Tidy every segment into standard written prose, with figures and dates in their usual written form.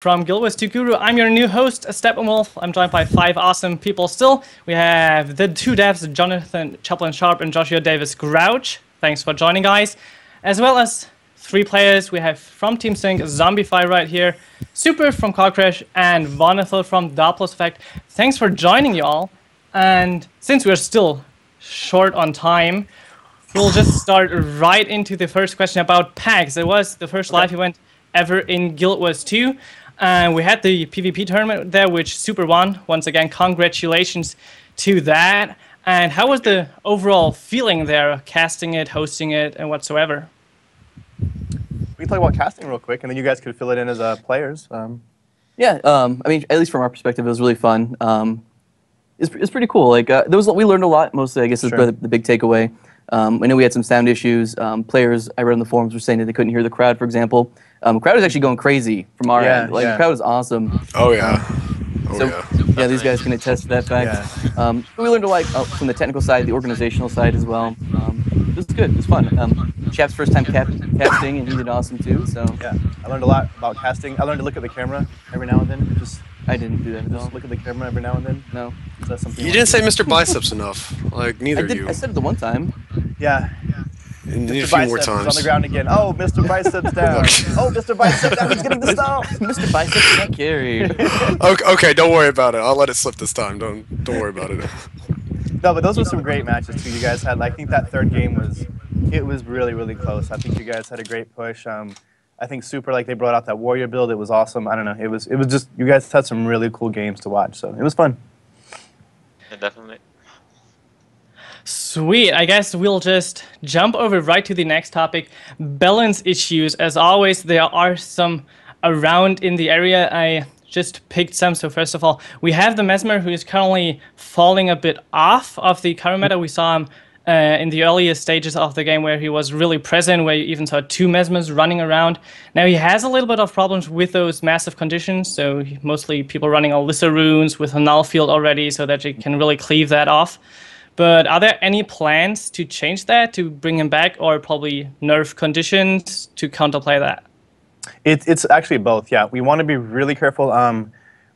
From Guild Wars 2 Guru, I'm your new host, SteppenWolf. I'm joined by 5 awesome people still. We have the 2 devs, Jonathan Chaplan Sharp and Joshua Davis Grouch. Thanks for joining, guys. As well as 3 players. We have from Team Sync, Zombify right here, Super from Car Crash, and Vonethel from Doppler's Effect. Thanks for joining, you all. And since we're still short on time, we'll just start right into the first question about packs. It was the first live event ever in Guild Wars 2. We had the PvP tournament there, which Super won. Once again, congratulations to that. And how was the overall feeling there, casting it, hosting it, and whatsoever? We can talk about casting real quick, and then you guys could fill it in as players. I mean, at least from our perspective, it was really fun. It's pretty cool. Like we learned a lot. Mostly, I guess, is the big takeaway. I know we had some sound issues. Players I read on the forums were saying that they couldn't hear the crowd, for example. The crowd was actually going crazy from our end. Like, the crowd was awesome. Oh, yeah. Yeah, these guys can attest to that fact. But we learned a lot from the technical side, the organizational side as well. It was good. It was fun. Chap's first time casting, and he did awesome too. So yeah, I learned a lot about casting. I learned to look at the camera every now and then. I didn't do that at all. Just look at the camera every now and then. No. Is that something you didn't say Mr. Biceps enough. Like, neither of you. I said it the one time. Yeah. And need a Mr. few more Biceps times. is on the ground again. Oh, Mr. Biceps down. Oh, Mr. Biceps down. He's getting the stop. Mr. Biceps can't carry. Okay, don't worry about it. I'll let it slip this time. Don't worry about it. No, but those were some great matches too. You guys had, I think that third game was really, really close. I think you guys had a great push. I think Super, they brought out that warrior build. It was awesome. I don't know. It was just, you guys had some really cool games to watch. So it was fun. Yeah, definitely. Sweet. I guess we'll just jump over right to the next topic. Balance issues. As always, there are some around in the area. I just picked some. So first of all, we have the Mesmer, who is currently falling a bit off of the current meta. We saw him in the earliest stages of the game where he was really present, where you even saw 2 Mesmers running around. Now he has a little bit of problems with those massive conditions, so mostly people running Alyssa runes with a null field already so that you can really cleave that off. But are there any plans to change that, to bring him back, or probably nerf conditions to counterplay that? It's actually both, yeah. We want to be really careful.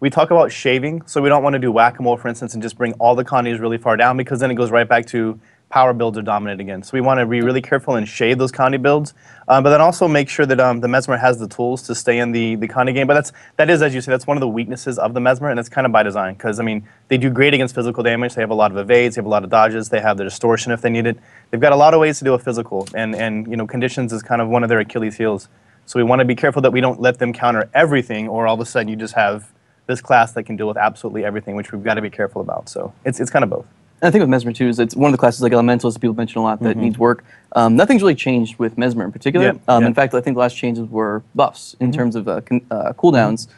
We talk about shaving, so we don't want to do whack-a-mole, for instance, and just bring all the condies really far down, because then it goes right back to power builds are dominant again. So we want to be really careful and shade those Condi builds, but then also make sure that the Mesmer has the tools to stay in the Condi game. But that is, as you say, that's one of the weaknesses of the Mesmer, and it's kind of by design, because, I mean, they do great against physical damage. They have a lot of evades, they have a lot of dodges, they have the distortion if they need it. They've got a lot of ways to do a physical, and you know, conditions is kind of one of their Achilles heels. So we want to be careful that we don't let them counter everything, or all of a sudden you just have this class that can deal with absolutely everything, which we've got to be careful about. So it's kind of both. And I think with Mesmer too, is it's one of the classes like Elementals that people mention a lot that needs work. Nothing's really changed with Mesmer in particular. In fact, I think the last changes were buffs in terms of cooldowns.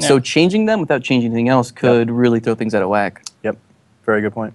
So changing them without changing anything else could really throw things out of whack. Yep, very good point.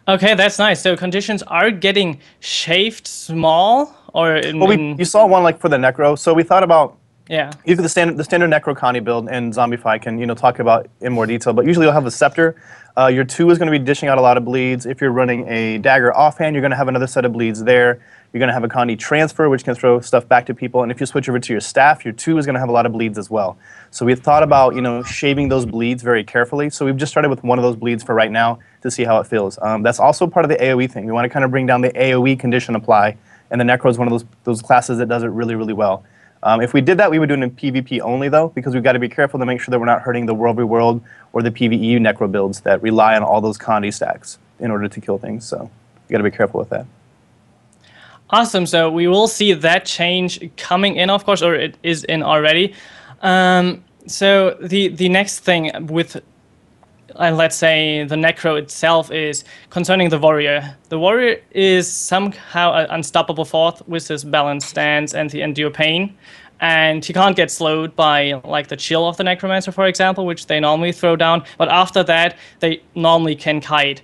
Okay, that's nice. So conditions are getting shaved small, or you saw one for the Necro. So we thought about you the standard Necro Connie build, and Zombify can talk about in more detail. But usually you'll have a Scepter. Your 2 is going to be dishing out a lot of bleeds. If you're running a Dagger offhand, you're going to have another set of bleeds there. You're going to have a Condi Transfer, which can throw stuff back to people. And if you switch over to your Staff, your 2 is going to have a lot of bleeds as well. So we thought about shaving those bleeds very carefully. So we've just started with one of those bleeds for right now to see how it feels. That's also part of the AoE thing. We want to kind of bring down the AoE condition apply, and the Necro is one of those classes that does it really, really well. If we did that, we would do it in PvP only, though, because we've got to be careful to make sure that we're not hurting the World v. World or the PvE Necro builds that rely on all those Condi stacks in order to kill things. So you got to be careful with that. Awesome. So we will see that change coming in, of course, or it is in already. So the next thing with, let's say, the Necro itself is concerning the Warrior. The Warrior is somehow an unstoppable force with his balance stance and the Endure Pain. And he can't get slowed by the chill of the Necromancer, for example, which they normally throw down. But after that, they normally can kite.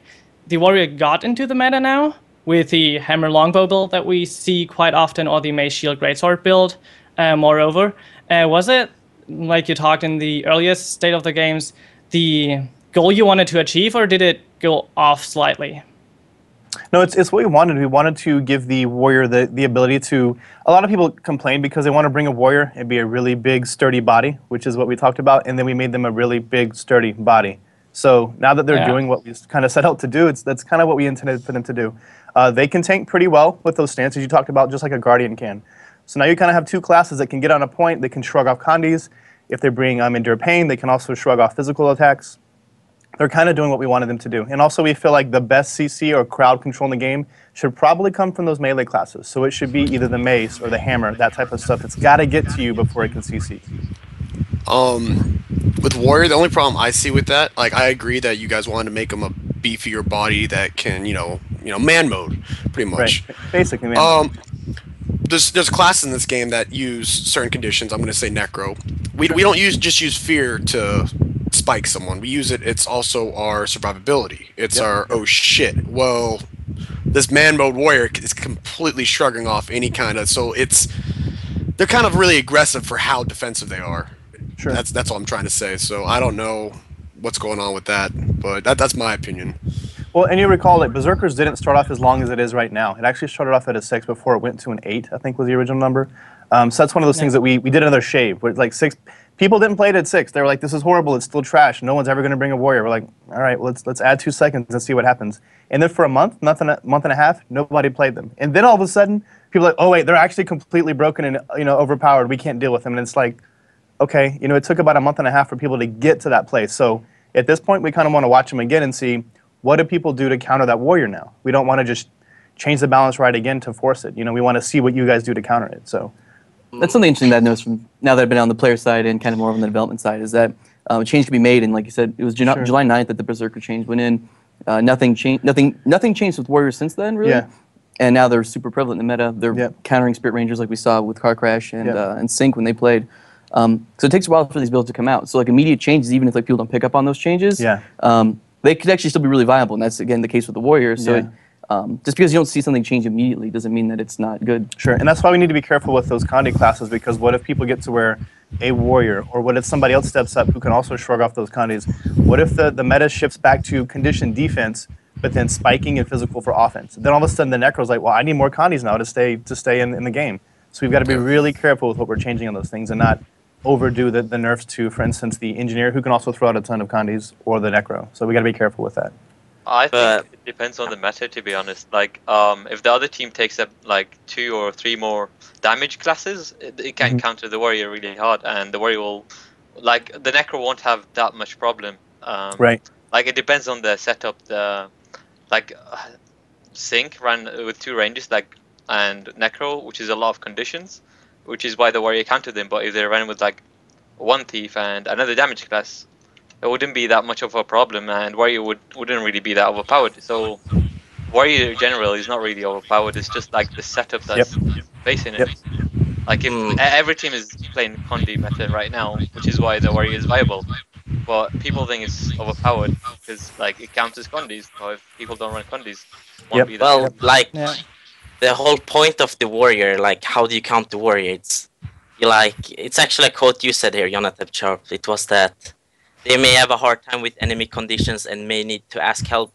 The Warrior got into the meta now with the Hammer Longbow build that we see quite often, or the Mace Shield Greatsword build. Moreover, was it, like you talked in the earliest state of the games, the goal you wanted to achieve, or did it go off slightly? No, it's what we wanted. We wanted to give the warrior the ability to. A lot of people complain because they want to bring a warrior and be a really big, sturdy body, which is what we talked about, and then we made them a really big, sturdy body. So now that they're doing what we kind of set out to do, that's kind of what we intended for them to do. They can tank pretty well with those stances you talked about, just like a guardian can. So now you kind of have two classes that can get on a point. They can shrug off condies. If they bring endure pain, they can also shrug off physical attacks. They're kind of doing what we wanted them to do. And also we feel like the best CC or crowd control in the game should probably come from those melee classes. So it should be either the mace or the hammer, that type of stuff. It's got to get to you before it can CC. With warrior, the only problem I see with that, like I agree that you guys wanted to make him a beefier body that can, you know, man mode, pretty much. Right. Basically man mode. There's classes in this game that use certain conditions. I'm going to say necro. We don't just use fear to spike someone. We use it. It's also our survivability. It's our oh shit. Well, this man mode warrior is completely shrugging off any kind of. So they're kind of really aggressive for how defensive they are. Sure. That's all I'm trying to say. So I don't know what's going on with that, but that's my opinion. Well, and you recall that Berserkers didn't start off as long as it is right now. It actually started off at a 6 before it went to an 8, I think was the original number. So that's one of those things that we did another shave. Where it's like 6, people didn't play it at 6. They were like, this is horrible, it's still trash. No one's ever going to bring a warrior. We're like, all right, well, let's add 2 seconds and see what happens. And then for a month and a half, nobody played them. And then all of a sudden, people are like, oh wait, they're actually completely broken and overpowered. We can't deal with them. And it's like, okay, it took about a month and a half for people to get to that place. So at this point, we kind of want to watch them again and see, what do people do to counter that warrior now? We don't want to just change the balance right again to force it. We want to see what you guys do to counter it. So that's something interesting that I noticed from now that I've been on the player side and kind of more on the development side is that a change can be made. And like you said, it was July 9th that the Berserker change went in. Nothing changed with warriors since then, really. Yeah. And now they're super prevalent in the meta. They're countering Spirit Rangers like we saw with Car Crash and Sync when they played. So it takes a while for these builds to come out. So like immediate changes, even if like people don't pick up on those changes, they could actually still be really viable, and that's again the case with the Warriors. So just because you don't see something change immediately doesn't mean that it's not good. Sure, and that's why we need to be careful with those Condi classes, because what if people get to where a Warrior, or what if somebody else steps up who can also shrug off those Condis? What if the meta shifts back to conditioned defense, but then spiking and physical for offense? Then all of a sudden the Necro's like, well, I need more Condis now to stay in the game. So we've got to be really careful with what we're changing on those things and not overdo the nerfs to, for instance, the Engineer, who can also throw out a ton of Condis, or the Necro. So we got to be careful with that. I think it depends on the meta, to be honest. Like, if the other team takes up like 2 or 3 more damage classes, it can counter the Warrior really hard, and the Warrior will, like, the Necro won't have that much problem. Right. Like, it depends on the setup. Sync ran with 2 ranges, and Necro, which is a lot of conditions, which is why the Warrior countered them. But if they ran with like 1 Thief and another damage class, it wouldn't be that much of a problem, and Warrior wouldn't really be that overpowered. So Warrior in general is not really overpowered. It's just like the setup that's facing it. Like if every team is playing Condi meta right now, which is why the Warrior is viable. But people think it's overpowered because like it counters Condis. So if people don't run Condis, won't be that. Well, the whole point of the Warrior, like how do you count the Warrior? It's actually a quote you said here, Jonathan Sharp. It was that they may have a hard time with enemy conditions and may need to ask help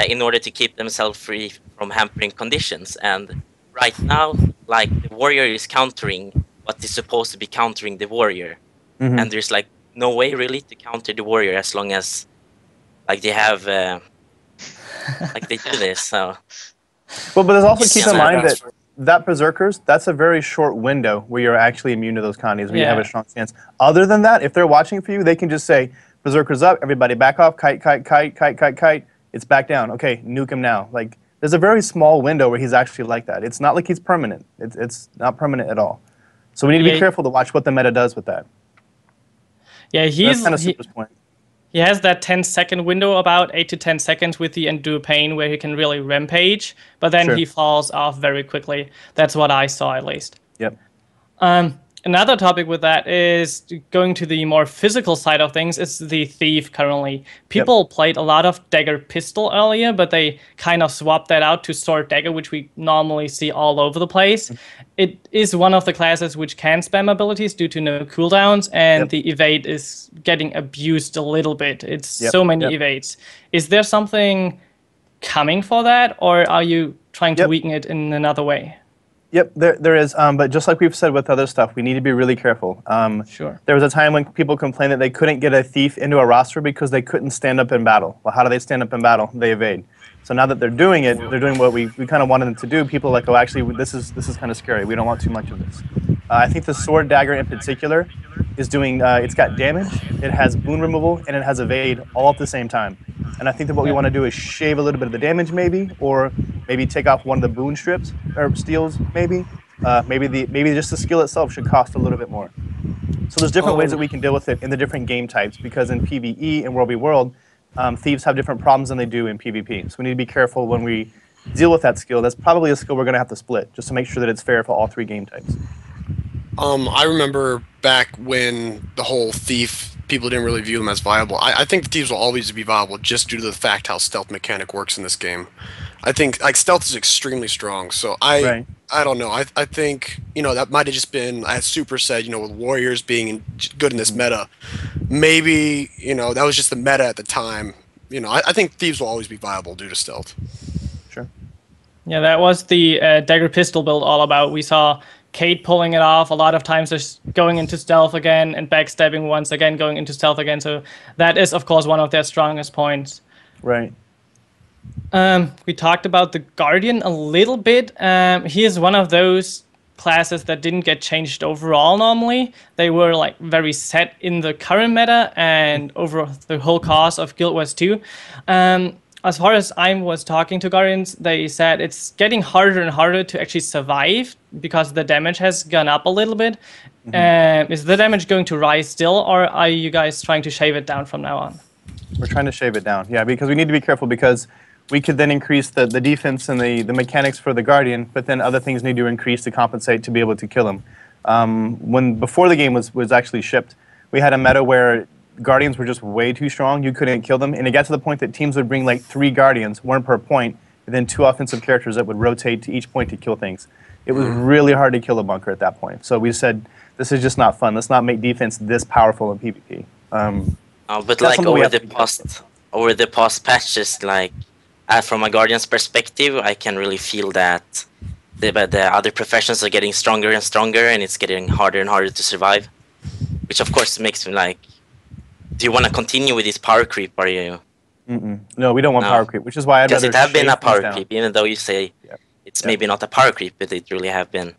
in order to keep themselves free from hampering conditions. And right now, like the Warrior is countering what is supposed to be countering the Warrior, and there's like no way really to counter the Warrior as long as like they have like they do this. So. Well, but there's also keep in mind that Berserkers, that's a very short window where you're actually immune to those Condis, where you have a strong stance. Other than that, if they're watching for you, they can just say, Berserkers up, everybody back off, kite, kite, kite, kite, kite, kite. It's back down. Okay, nuke him now. Like, there's a very small window where he's actually like that. It's not like he's permanent. It's not permanent at all. So we need to be careful to watch what the meta does with that. Yeah, that's kind of Super's point. He has that 10-second window, about 8 to 10 seconds with the Endure Pain, where he can really rampage, but then he falls off very quickly. That's what I saw, at least. Yep. Another topic with that is going to the more physical side of things. It's the Thief currently. People played a lot of Dagger Pistol earlier, but they kind of swapped that out to Sword Dagger, which we normally see all over the place. It is one of the classes which can spam abilities due to no cooldowns, and the evade is getting abused a little bit. It's so many evades. Is there something coming for that, or are you trying to weaken it in another way? Yep, there is. But just like we've said with other stuff, we need to be really careful. Sure. There was a time when people complained that they couldn't get a thief into a roster because they couldn't stand up in battle. Well, how do they stand up in battle? They evade. So now that they're doing it, they're doing what we kind of wanted them to do. People are like, oh, actually, this is kind of scary. We don't want too much of this. I think the sword dagger in particular is doing, it's got damage, it has boon removal, and it has evade all at the same time. And I think that what we want to do is shave a little bit of the damage maybe, or maybe take off one of the boon strips, or steals maybe. Maybe just the skill itself should cost a little bit more. So there's different ways that we can deal with it in the different game types, because in PvE and World v. World, thieves have different problems than they do in PvP. So we need to be careful when we deal with that skill. That's probably a skill we're going to have to split, just to make sure that it's fair for all 3 game types. I remember back when the whole thief, people didn't really view them as viable. I think the thieves will always be viable just due to the fact how stealth mechanic works in this game. I think like stealth is extremely strong, so I don't know. I think, you know, that might have just been, as Super said, you know, with warriors being good in this meta. Maybe, you know, that was just the meta at the time. You know, I think thieves will always be viable due to stealth. Sure. Yeah, that was the dagger pistol build all about. We saw Kate pulling it off a lot of times, just going into stealth again and backstabbing once again, going into stealth again. So that is, of course, one of their strongest points. Right. We talked about the Guardian a little bit. He is one of those classes that didn't get changed overall normally. They were like very set in the current meta and over the whole course of Guild Wars 2. As far as I was talking to Guardians, they said it's getting harder and harder to actually survive because the damage has gone up a little bit. Is the damage going to rise still, or are you guys trying to shave it down from now on? We're trying to shave it down, yeah, because we need to be careful, because we could then increase the defense and the mechanics for the Guardian, but then other things need to increase to compensate to be able to kill him. Before the game was actually shipped, we had a meta where Guardians were just way too strong. You couldn't kill them, and it got to the point that teams would bring like 3 Guardians, 1 per point, and then 2 offensive characters that would rotate to each point to kill things. It was really hard to kill a bunker at that point. So we said, this is just not fun. Let's not make defense this powerful in PvP. But like over the past patches, like from a Guardian's perspective, I can really feel that the other professions are getting stronger and stronger, and it's getting harder and harder to survive. Which of course makes me like, do you want to continue with this power creep? Are you? No, we don't want power creep, which is why I'd rather. Because it have been a power creep, even though you say it's maybe not a power creep, but it really have been.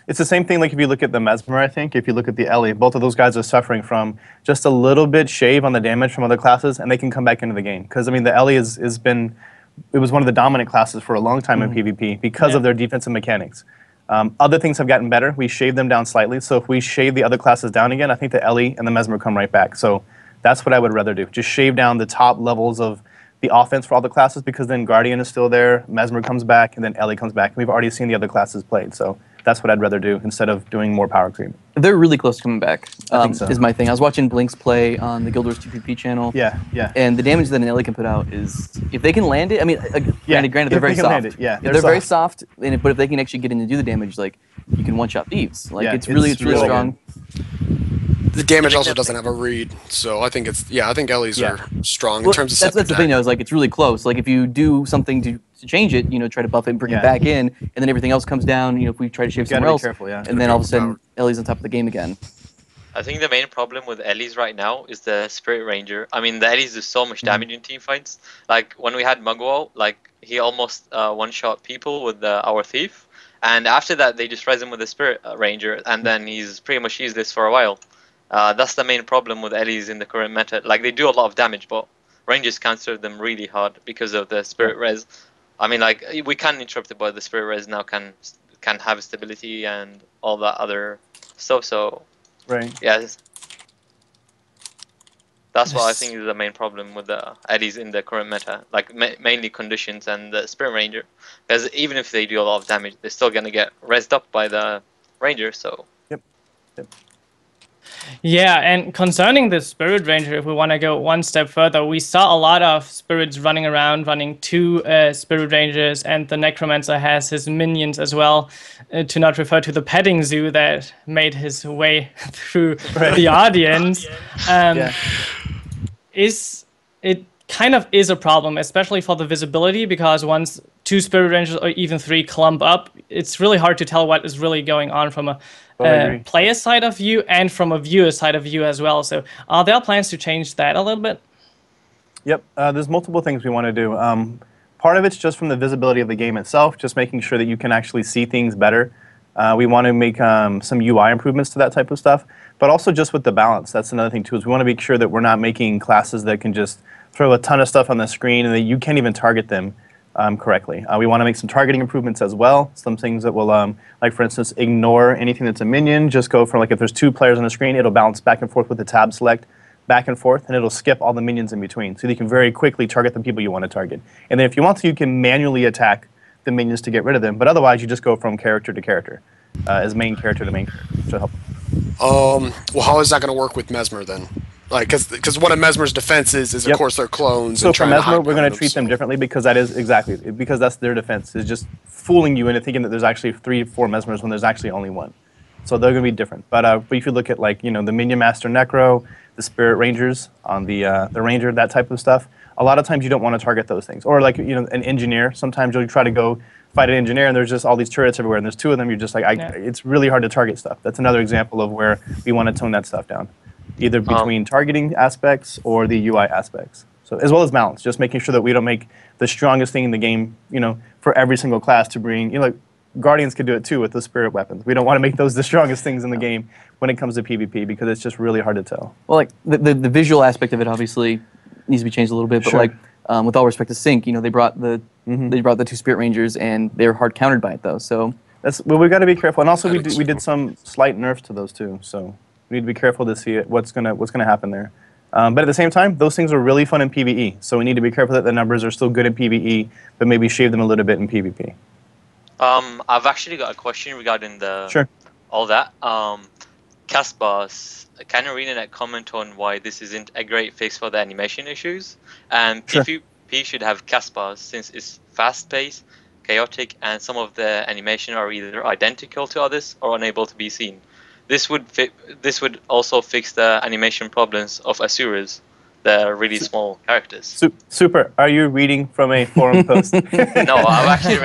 It's the same thing like if you look at the Mesmer, I think, if you look at the Ellie, both of those guys are suffering from just a little bit shave on the damage from other classes, and they can come back into the game. Because, I mean, the Ellie it was one of the dominant classes for a long time in PvP because of their defensive mechanics. Other things have gotten better. We shaved them down slightly, so if we shave the other classes down again, I think the Ellie and the Mesmer come right back. So that's what I would rather do. Just shave down the top levels of the offense for all the classes, because then Guardian is still there, Mesmer comes back, and then Ellie comes back. We've already seen the other classes played, so that's what I'd rather do instead of doing more power creep. They're really close to coming back, I think so. is my thing. I was watching Blinks play on the Guild Wars 2PP channel. Yeah. And the damage that an Ellie can put out is, if they can land it, I mean, granted they're very soft. They're very soft, but if they can actually get in and do the damage, like, you can one-shot thieves. Like, it's really strong. The damage also doesn't have a read, so I think I think Ellie's are strong in terms of that's the thing, though, is like, it's really close. Like, if you do something to change it, you know, try to buff it and bring it back in, and then everything else comes down, you know, if we try to shave somewhere else, and then all of a sudden, Ellie's on top of the game again. I think the main problem with Ellie's right now is the Spirit Ranger. I mean, the Ellie's do so much damage in team fights. Like, when we had Mugwao, like, he almost one-shot people with our Thief, and after that, they just res him with the Spirit Ranger, and then he's pretty much useless for a while. That's the main problem with Ellie's in the current meta. Like, they do a lot of damage, but Rangers counter them really hard because of the Spirit Res. I mean, like, we can interrupt it, but the Spirit Res now can have stability and all that other stuff, so... Yeah. That's what I think is the main problem with the Eddies in the current meta. Like, mainly conditions and the Spirit Ranger. Because even if they do a lot of damage, they're still going to get rezzed up by the Ranger, so... Yep. Yeah, and concerning the Spirit Ranger, if we want to go one step further, we saw a lot of spirits running around, running 2 Spirit Rangers, and the Necromancer has his minions as well, to not refer to the petting zoo that made his way through the audience. Is it kind of is a problem, especially for the visibility, because once 2 Spirit Rangers or even 3 clump up, it's really hard to tell what is really going on from a player side of view and from a viewer side of view as well. So are there plans to change that a little bit? Yep, there's multiple things we want to do. Part of it's just from the visibility of the game itself, just making sure that you can actually see things better. We want to make some UI improvements to that type of stuff, but also just with the balance. That's another thing too, is we want to make sure that we're not making classes that can just throw a ton of stuff on the screen and that you can't even target them correctly. We want to make some targeting improvements as well. Some things that will, like for instance, ignore anything that's a minion. Just go from, like, if there's 2 players on the screen, it'll bounce back and forth with the tab select, back and forth, and it'll skip all the minions in between. So you can very quickly target the people you want to target. And then if you want to, you can manually attack the minions to get rid of them. But otherwise, you just go from character to character, as main character to main character, which will help. Well, how is that going to work with Mesmer then? Like, because one of Mesmer's defenses is, of course, their clones. So for Mesmer, we're going to treat them differently, because that is because that's their defense, is just fooling you into thinking that there's actually 3 or 4 Mesmers when there's actually only 1. So they're going to be different. But if you look at, like, the Minion Master Necro, the Spirit Rangers on the Ranger, that type of stuff, a lot of times you don't want to target those things. Or like, an engineer, sometimes you'll try to go fight an engineer and there's just all these turrets everywhere and there's 2 of them, you're just like, it's really hard to target stuff. That's another example of where we want to tone that stuff down, either between targeting aspects or the UI aspects. So as well as balance, just making sure that we don't make the strongest thing in the game, for every single class to bring, like Guardians could do it too with the spirit weapons. We don't want to make those the strongest things in the game when it comes to PvP, because it's just really hard to tell. Well, like the visual aspect of it obviously needs to be changed a little bit, but like with all respect to Sync, they brought the 2 Spirit Rangers and they're hard countered by it though. So we've got to be careful, and also we did some slight nerfs to those too. So we need to be careful to see what's gonna happen there. But at the same time, those things are really fun in PvE. So we need to be careful that the numbers are still good in PvE, but maybe shave them a little bit in PvP. I've actually got a question regarding all that. Caspars, can ArenaNet comment on why this isn't a great fix for the animation issues? And PvP should have Caspars, since it's fast-paced, chaotic, and some of the animation are either identical to others or unable to be seen. This would also fix the animation problems of Asuras, the really small characters. Super. Are you reading from a forum post? No, I've actually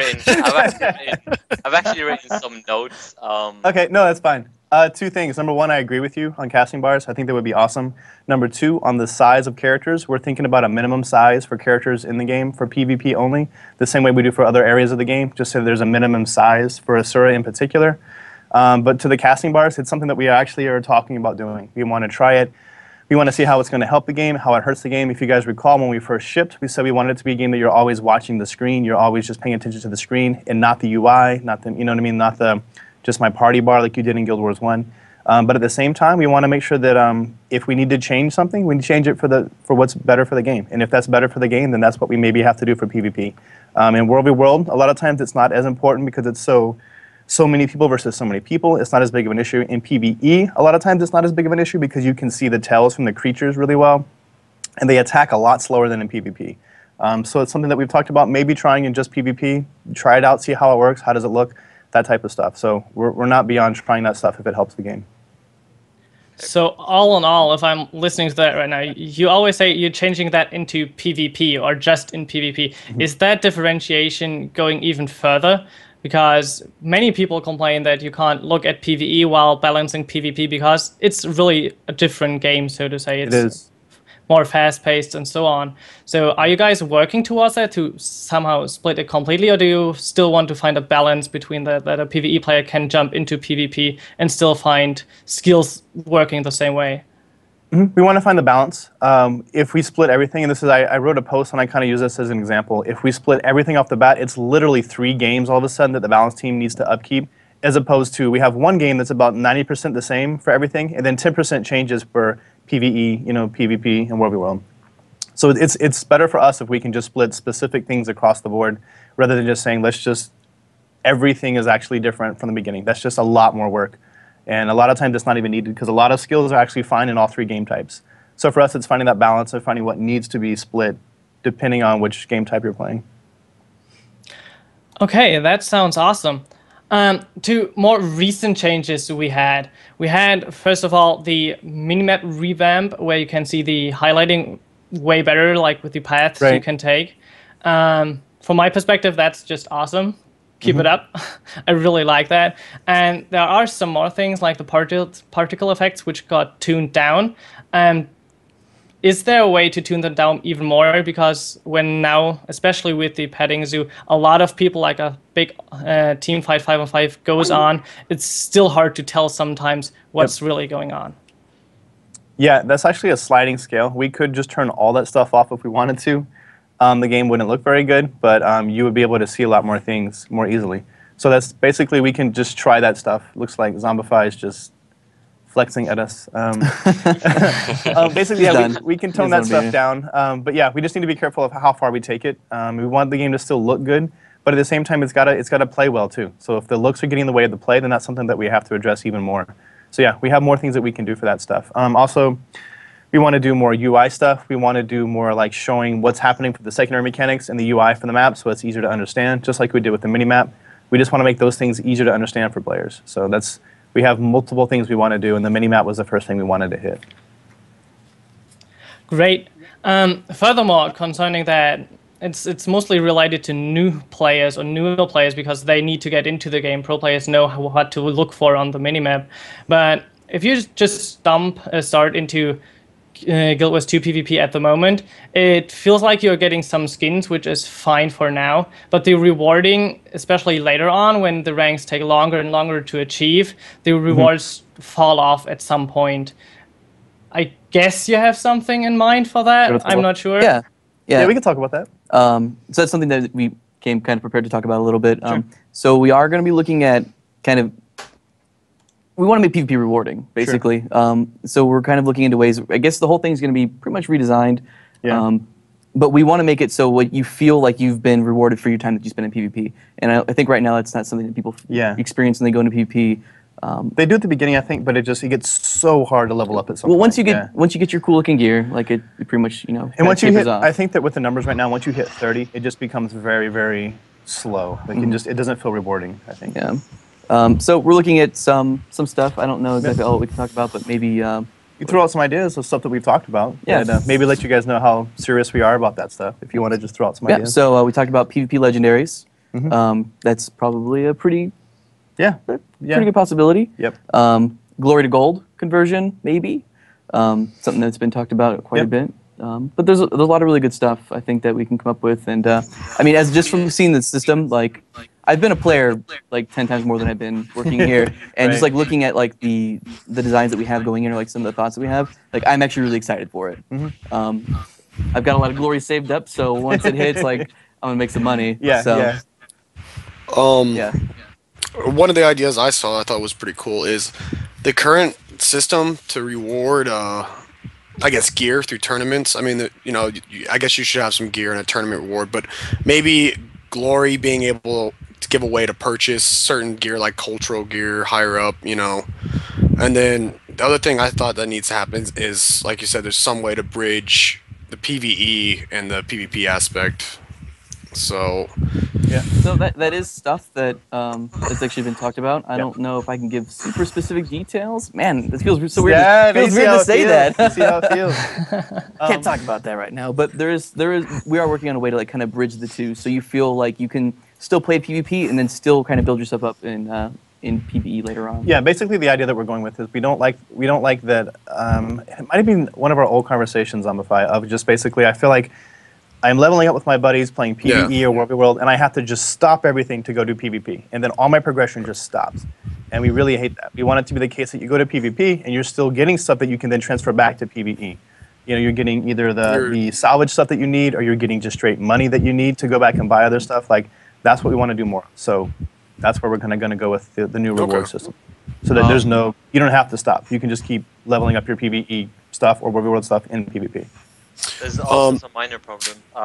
written some notes. Okay, no, that's fine. 2 things. Number 1, I agree with you on casting bars. I think that would be awesome. Number 2, on the size of characters, we're thinking about a minimum size for characters in the game for PvP only, the same way we do for other areas of the game, just so there's a minimum size for Asura in particular. But to the casting bars, it's something that we actually are talking about doing. We want to try it. We want to see how it's going to help the game, how it hurts the game. If you guys recall, when we first shipped, we said we wanted it to be a game that you're always watching the screen, you're always just paying attention to the screen and not the UI, not the, not the just my party bar like you did in Guild Wars 1. But at the same time, we want to make sure that if we need to change something, we change it for what's better for the game. And if that's better for the game, then that's what we maybe have to do for PvP. In World v. World, a lot of times it's not as important because it's so many people versus so many people. It's not as big of an issue. In PvE, a lot of times it's not as big of an issue because you can see the tails from the creatures really well, and they attack a lot slower than in PvP. So it's something that we've talked about, maybe trying in just PvP, try it out, see how it works, how does it look, that type of stuff. So we're not beyond trying that stuff if it helps the game. So all in all, if I'm listening to that right now, you always say you're changing that into PvP or just in PvP. Is that differentiation going even further? Because many people complain that you can't look at PvE while balancing PvP because it's really a different game, so to say. It is more fast-paced and so on. So are you guys working towards that to somehow split it completely, or do you still want to find a balance between that a PvE player can jump into PvP and still find skills working the same way? We want to find the balance. If we split everything, and this is, I wrote a post and I kind of use this as an example. If we split everything off the bat, it's literally 3 games all of a sudden that the balance team needs to upkeep, as opposed to we have 1 game that's about 90% the same for everything, and then 10% changes for PvE, PvP, and World v. World. So it's better for us if we can just split specific things across the board, rather than just saying everything is actually different from the beginning. That's just a lot more work. And a lot of times it's not even needed because a lot of skills are actually fine in all 3 game types. So for us, it's finding that balance of finding what needs to be split depending on which game type you're playing. Okay, that sounds awesome. To more recent changes we had, first of all, the minimap revamp, where you can see the highlighting way better, like with the paths you can take. From my perspective, that's just awesome. Keep it up. I really like that. And there are some more things like the particle effects, which got tuned down. Is there a way to tune them down even more? Because when now, especially with the petting zoo, a lot of people, like a big team fight 5-on-5 goes on, it's still hard to tell sometimes what's really going on. Yeah, that's actually a sliding scale. We could just turn all that stuff off if we wanted to. The game wouldn't look very good, but you would be able to see a lot more things more easily. So that's basically, we can just try that stuff. Looks like Zombify is just flexing at us. Basically, yeah, we can tone that stuff down. But yeah, we just need to be careful of how far we take it. We want the game to still look good, but at the same time, it's gotta play well too. So if the looks are getting in the way of the play, then that's something that we have to address even more. So yeah, we have more things that we can do for that stuff. Also, we want to do more UI stuff. We want to do more like showing what's happening for the secondary mechanics and the UI for the map, so it's easier to understand, just like we did with the mini-map. We just want to make those things easier to understand for players. So we have multiple things we want to do, and the mini-map was the first thing we wanted to hit. Great. Furthermore, concerning that, it's mostly related to new players or newer players because they need to get into the game. Pro players know what to look for on the minimap. But if you just start into Guild Wars 2 PvP at the moment, it feels like you're getting some skins, which is fine for now. But the rewarding, especially later on when the ranks take longer and longer to achieve, the rewards fall off at some point. I guess you have something in mind for that? I'm not sure. Yeah, we can talk about that. So that's something that we came kind of prepared to talk about a little bit. So we are going to be looking at kind of, we want to make PvP rewarding, basically. So we're kind of looking into ways, I guess the whole thing's going to be pretty much redesigned. But we want to make it so you feel like you've been rewarded for your time that you spent in PvP. And I think right now that's not something that people experience when they go into PvP. They do at the beginning, I think, but it gets so hard to level up at some point. Once you get your cool looking gear, like it pretty much, and once you hit, I think that with the numbers right now, once you hit 30, it just becomes very, very slow. Like it doesn't feel rewarding, I think. So we're looking at some stuff. I don't know exactly all we can talk about, but maybe you throw out some ideas of stuff that we've talked about. And, maybe let you guys know how serious we are about that stuff. If you want to just throw out some ideas. So we talked about PvP legendaries. That's probably a pretty good possibility. Glory to gold conversion, maybe. Something that's been talked about quite a bit. But there's a lot of really good stuff I think that we can come up with. And I mean, as just from seeing the system, like I've been a player like 10 times more than I've been working here, and just like looking at like the designs that we have going in, or like some of the thoughts that we have, like I'm actually really excited for it. I've got a lot of glory saved up, so once it hits, like I'm gonna make some money. One of the ideas I thought was pretty cool is the current system to reward, I guess, gear through tournaments. I mean, I guess you should have some gear in a tournament reward, but maybe glory being able to give away to purchase certain gear like cultural gear higher up, And then the other thing I thought that needs to happen is, like you said, there's some way to bridge the PvE and the PvP aspect. So so that is stuff that that's actually been talked about. I don't know if I can give super specific details. Man, this feels so weird. It feels weird to say that. See how it feels. Can't talk about that right now. But we are working on a way to like kind of bridge the two, so you feel like you can still play PvP and then still kind of build yourself up in PvE later on. Yeah, basically the idea that we're going with is we don't like that. It might have been one of our old conversations on Zombify of just basically I feel like I'm leveling up with my buddies playing PvE or World, and I have to just stop everything to go do PvP. And then all my progression just stops. And we really hate that. We want it to be the case that you go to PvP and you're still getting stuff that you can then transfer back to PvE. You're getting either the salvage stuff that you need, or you're getting just straight money that you need to go back and buy other stuff. Like, that's what we want to do more. So that's where we're going to go with the new reward system. So that you don't have to stop. You can just keep leveling up your PvE stuff or World stuff in PvP. There's also some minor problem. You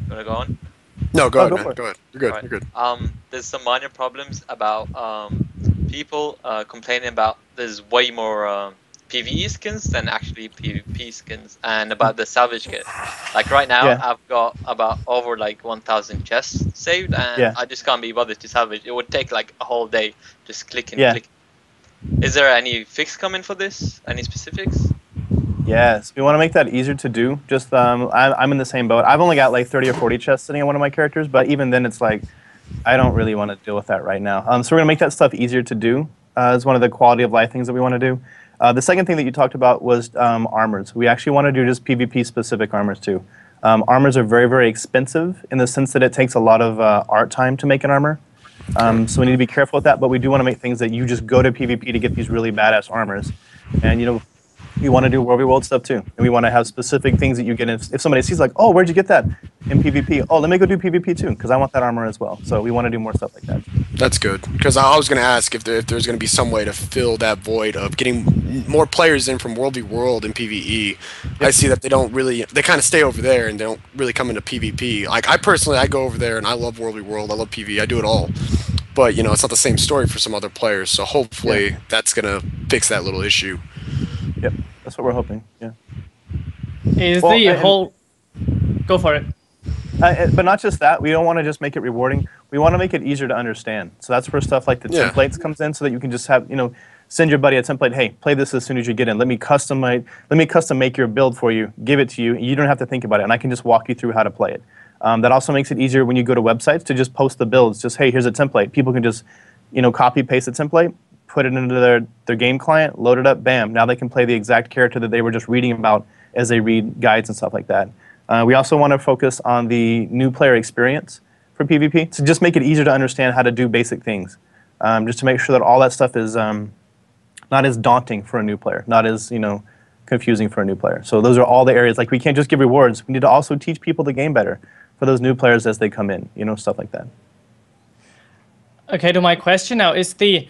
wanna go on? No, go ahead, man. Go ahead. You're good. Right. You're good. There's some minor problems about people complaining about there's way more PvE skins than actually PvP skins, and about the salvage kit. Like right now, I've got about over like 1,000 chests saved, and I just can't be bothered to salvage. It would take like a whole day just clicking. Is there any fix coming for this? Any specifics? Yes, we want to make that easier to do. Just I'm in the same boat. I've only got like 30 or 40 chests sitting on one of my characters, but even then it's like I don't really want to deal with that right now. So we're going to make that stuff easier to do. Is one of the quality of life things that we want to do. The second thing that you talked about was armors. We actually want to do just PvP specific armors too. Armors are very, very expensive in the sense that it takes a lot of art time to make an armor. So we need to be careful with that, but we do want to make things that you just go to PvP to get these really badass armors. And, you know, we want to do World v. World stuff too. And we want to have specific things that you get. If somebody sees like, oh, where'd you get that in PvP? Oh, let me go do PvP too, because I want that armor as well. So we want to do more stuff like that. That's good. Because I was going to ask if there's going to be some way to fill that void of getting more players in from World v. World and PvE. Yep. I see that they kind of stay over there and they don't really come into PvP. Like I personally, I go over there and I love World v. World. I love PvE. I do it all. But, you know, it's not the same story for some other players. So hopefully that's going to fix that little issue. Yep, that's what we're hoping. Yeah. Go for it. But not just that. We don't want to just make it rewarding. We want to make it easier to understand. So that's where stuff like the templates comes in, so that you can just have, you know, send your buddy a template. Hey, play this as soon as you get in. Let me custom make your build for you. Give it to you. You don't have to think about it, and I can just walk you through how to play it. That also makes it easier when you go to websites to just post the builds. Just hey, here's a template. People can just, you know, copy paste the template, put it into their game client, load it up, bam. Now they can play the exact character that they were just reading about as they read guides and stuff like that. We also want to focus on the new player experience for PvP to just make it easier to understand how to do basic things. Just to make sure that all that stuff is not as daunting for a new player, not as, you know, confusing for a new player. So those are all the areas. Like we can't just give rewards. We need to also teach people the game better for those new players as they come in, you know, stuff like that. Okay, to my question now, is the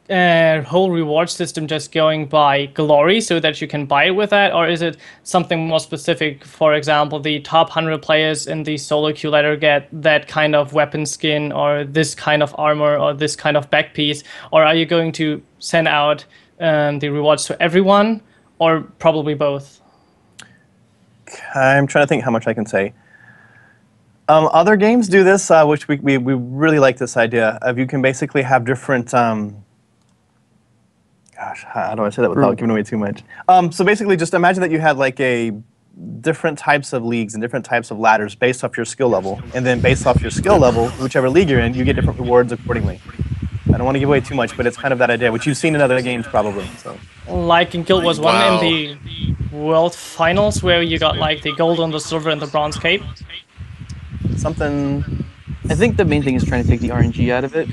whole reward system just going by glory so that you can buy it with that, or is it something more specific? For example, the top 100 players in the solo queue ladder get that kind of weapon skin, or this kind of armor, or this kind of back piece, or are you going to send out the rewards to everyone, or probably both? I'm trying to think how much I can say. Other games do this, which we really like this idea of you can basically have different, gosh, how do I say that without giving away too much? So basically just imagine that you had like different types of leagues and different types of ladders based off your skill level. And then based off your skill level, whichever league you're in, you get different rewards accordingly. I don't want to give away too much, but it's kind of that idea, which you've seen in other games probably. So. Like in Guild Wars 1 in the World Finals, where you got like the gold on the silver and the bronze cape. Something. I think the main thing is trying to take the RNG out of it,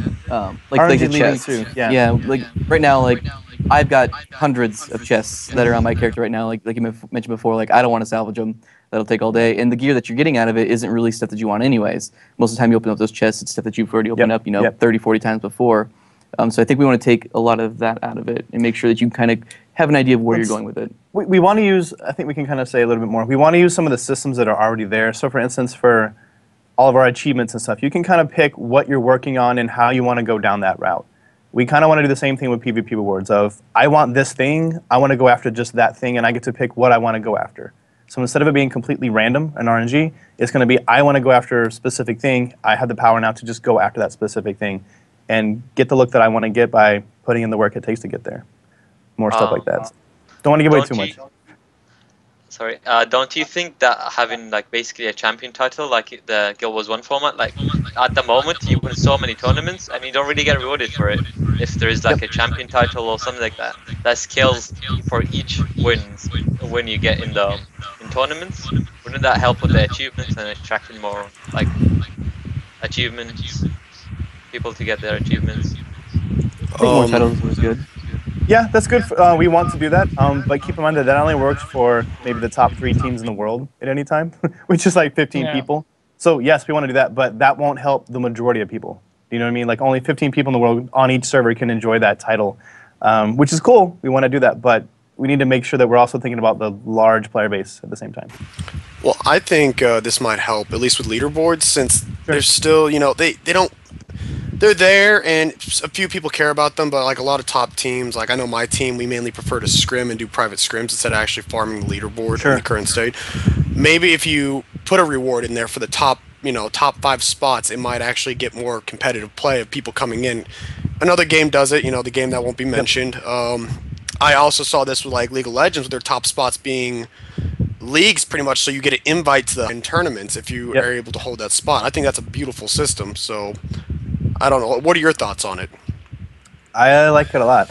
like the chests. Too. Yeah, like right now, like I've got hundreds of chests that are on my character right now. Like you mentioned before, like I don't want to salvage them. That'll take all day, and the gear that you're getting out of it isn't really stuff that you want anyways. Most of the time you open up those chests, it's stuff that you've already opened up, you know, 30, 40 times before. So I think we want to take a lot of that out of it and make sure that you kind of have an idea of where you're going with it. We want to use, I think we can kind of say a little bit more, we want to use some of the systems that are already there. So for instance, for all of our achievements and stuff, you can kind of pick what you're working on and how you want to go down that route. We kind of want to do the same thing with PvP rewards of, I want this thing, I want to go after just that thing, and I get to pick what I want to go after. So instead of it being completely random and RNG, it's going to be, I want to go after a specific thing, I have the power now to just go after that specific thing and get the look that I want to get by putting in the work it takes to get there. More stuff like that. Don't want to give away too much. Sorry, don't you think that having like basically a champion title like the Guild Wars 1 format, like at the moment you win so many tournaments and you don't really get rewarded for it if there is like a champion title or something like that scales for each win you get in tournaments? Wouldn't that help with the achievements and attracting more like achievements, people to get their achievements? I think more titles was good. Yeah, that's good. We want to do that, but keep in mind that only works for maybe the top 3 teams in the world at any time, which is like 15 people. So yes, we want to do that, but that won't help the majority of people. You know what I mean? Like only 15 people in the world on each server can enjoy that title, which is cool. We want to do that, but we need to make sure that we're also thinking about the large player base at the same time. Well, I think this might help, at least with leaderboards, since there's still, you know, they're there and a few people care about them, but like a lot of top teams, like I know my team, we mainly prefer to scrim and do private scrims instead of actually farming the leaderboard in the current state. Maybe if you put a reward in there for the top 5 spots, it might actually get more competitive play of people coming in. Another game does it, you know, the game that won't be mentioned. I also saw this with like League of Legends, with their top spots being leagues pretty much, so you get an invite to in tournaments if you are able to hold that spot. I think that's a beautiful system. So I don't know. What are your thoughts on it? I like it a lot.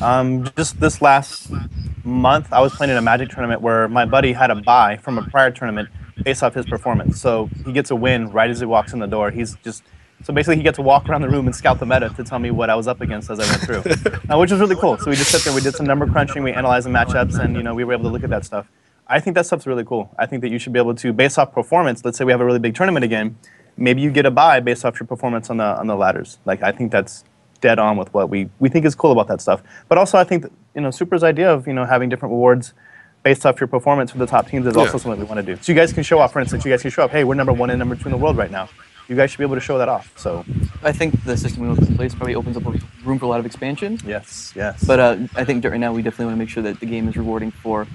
Just this last month, I was playing in a Magic tournament where my buddy had a bye from a prior tournament based off his performance. So he gets a win right as he walks in the door. So basically he gets to walk around the room and scout the meta to tell me what I was up against as I went through, which was really cool. So we just sat there, we did some number crunching, we analyzed the matchups, and we were able to look at that stuff. I think that stuff's really cool. I think that you should be able to, based off performance, let's say we have a really big tournament again, maybe you get a bye based off your performance on the ladders. Like, I think that's dead on with what we think is cool about that stuff. But also I think that, Super's idea of, having different rewards based off your performance for the top teams is also something we want to do. So you guys can show off, for instance, hey, we're #1 and #2 in the world right now. You guys should be able to show that off. So I think the system we put in place probably opens up a room for a lot of expansion. Yes. But I think right now we definitely want to make sure that the game is rewarding for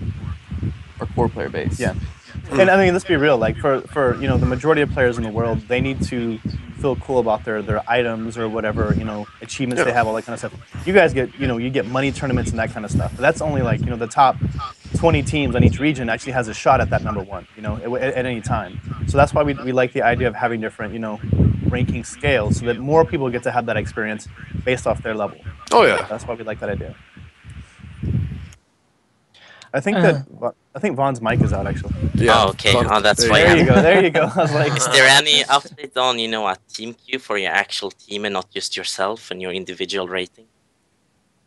our core player base. Yeah. And I mean, let's be real. Like for the majority of players in the world, they need to feel cool about their items or whatever achievements they have, all that kind of stuff. You guys get you get money tournaments and that kind of stuff. But that's only like the top 20 teams on each region actually has a shot at that #1. At any time. So that's why we like the idea of having different ranking scales so that more people get to have that experience based off their level. Oh yeah. That's why we like that idea. I think Vaughn's mic is out actually. Yeah. Oh, okay. Oh, that's why. There you go. I was like, is there any update on a team queue for your actual team and not just yourself and your individual rating?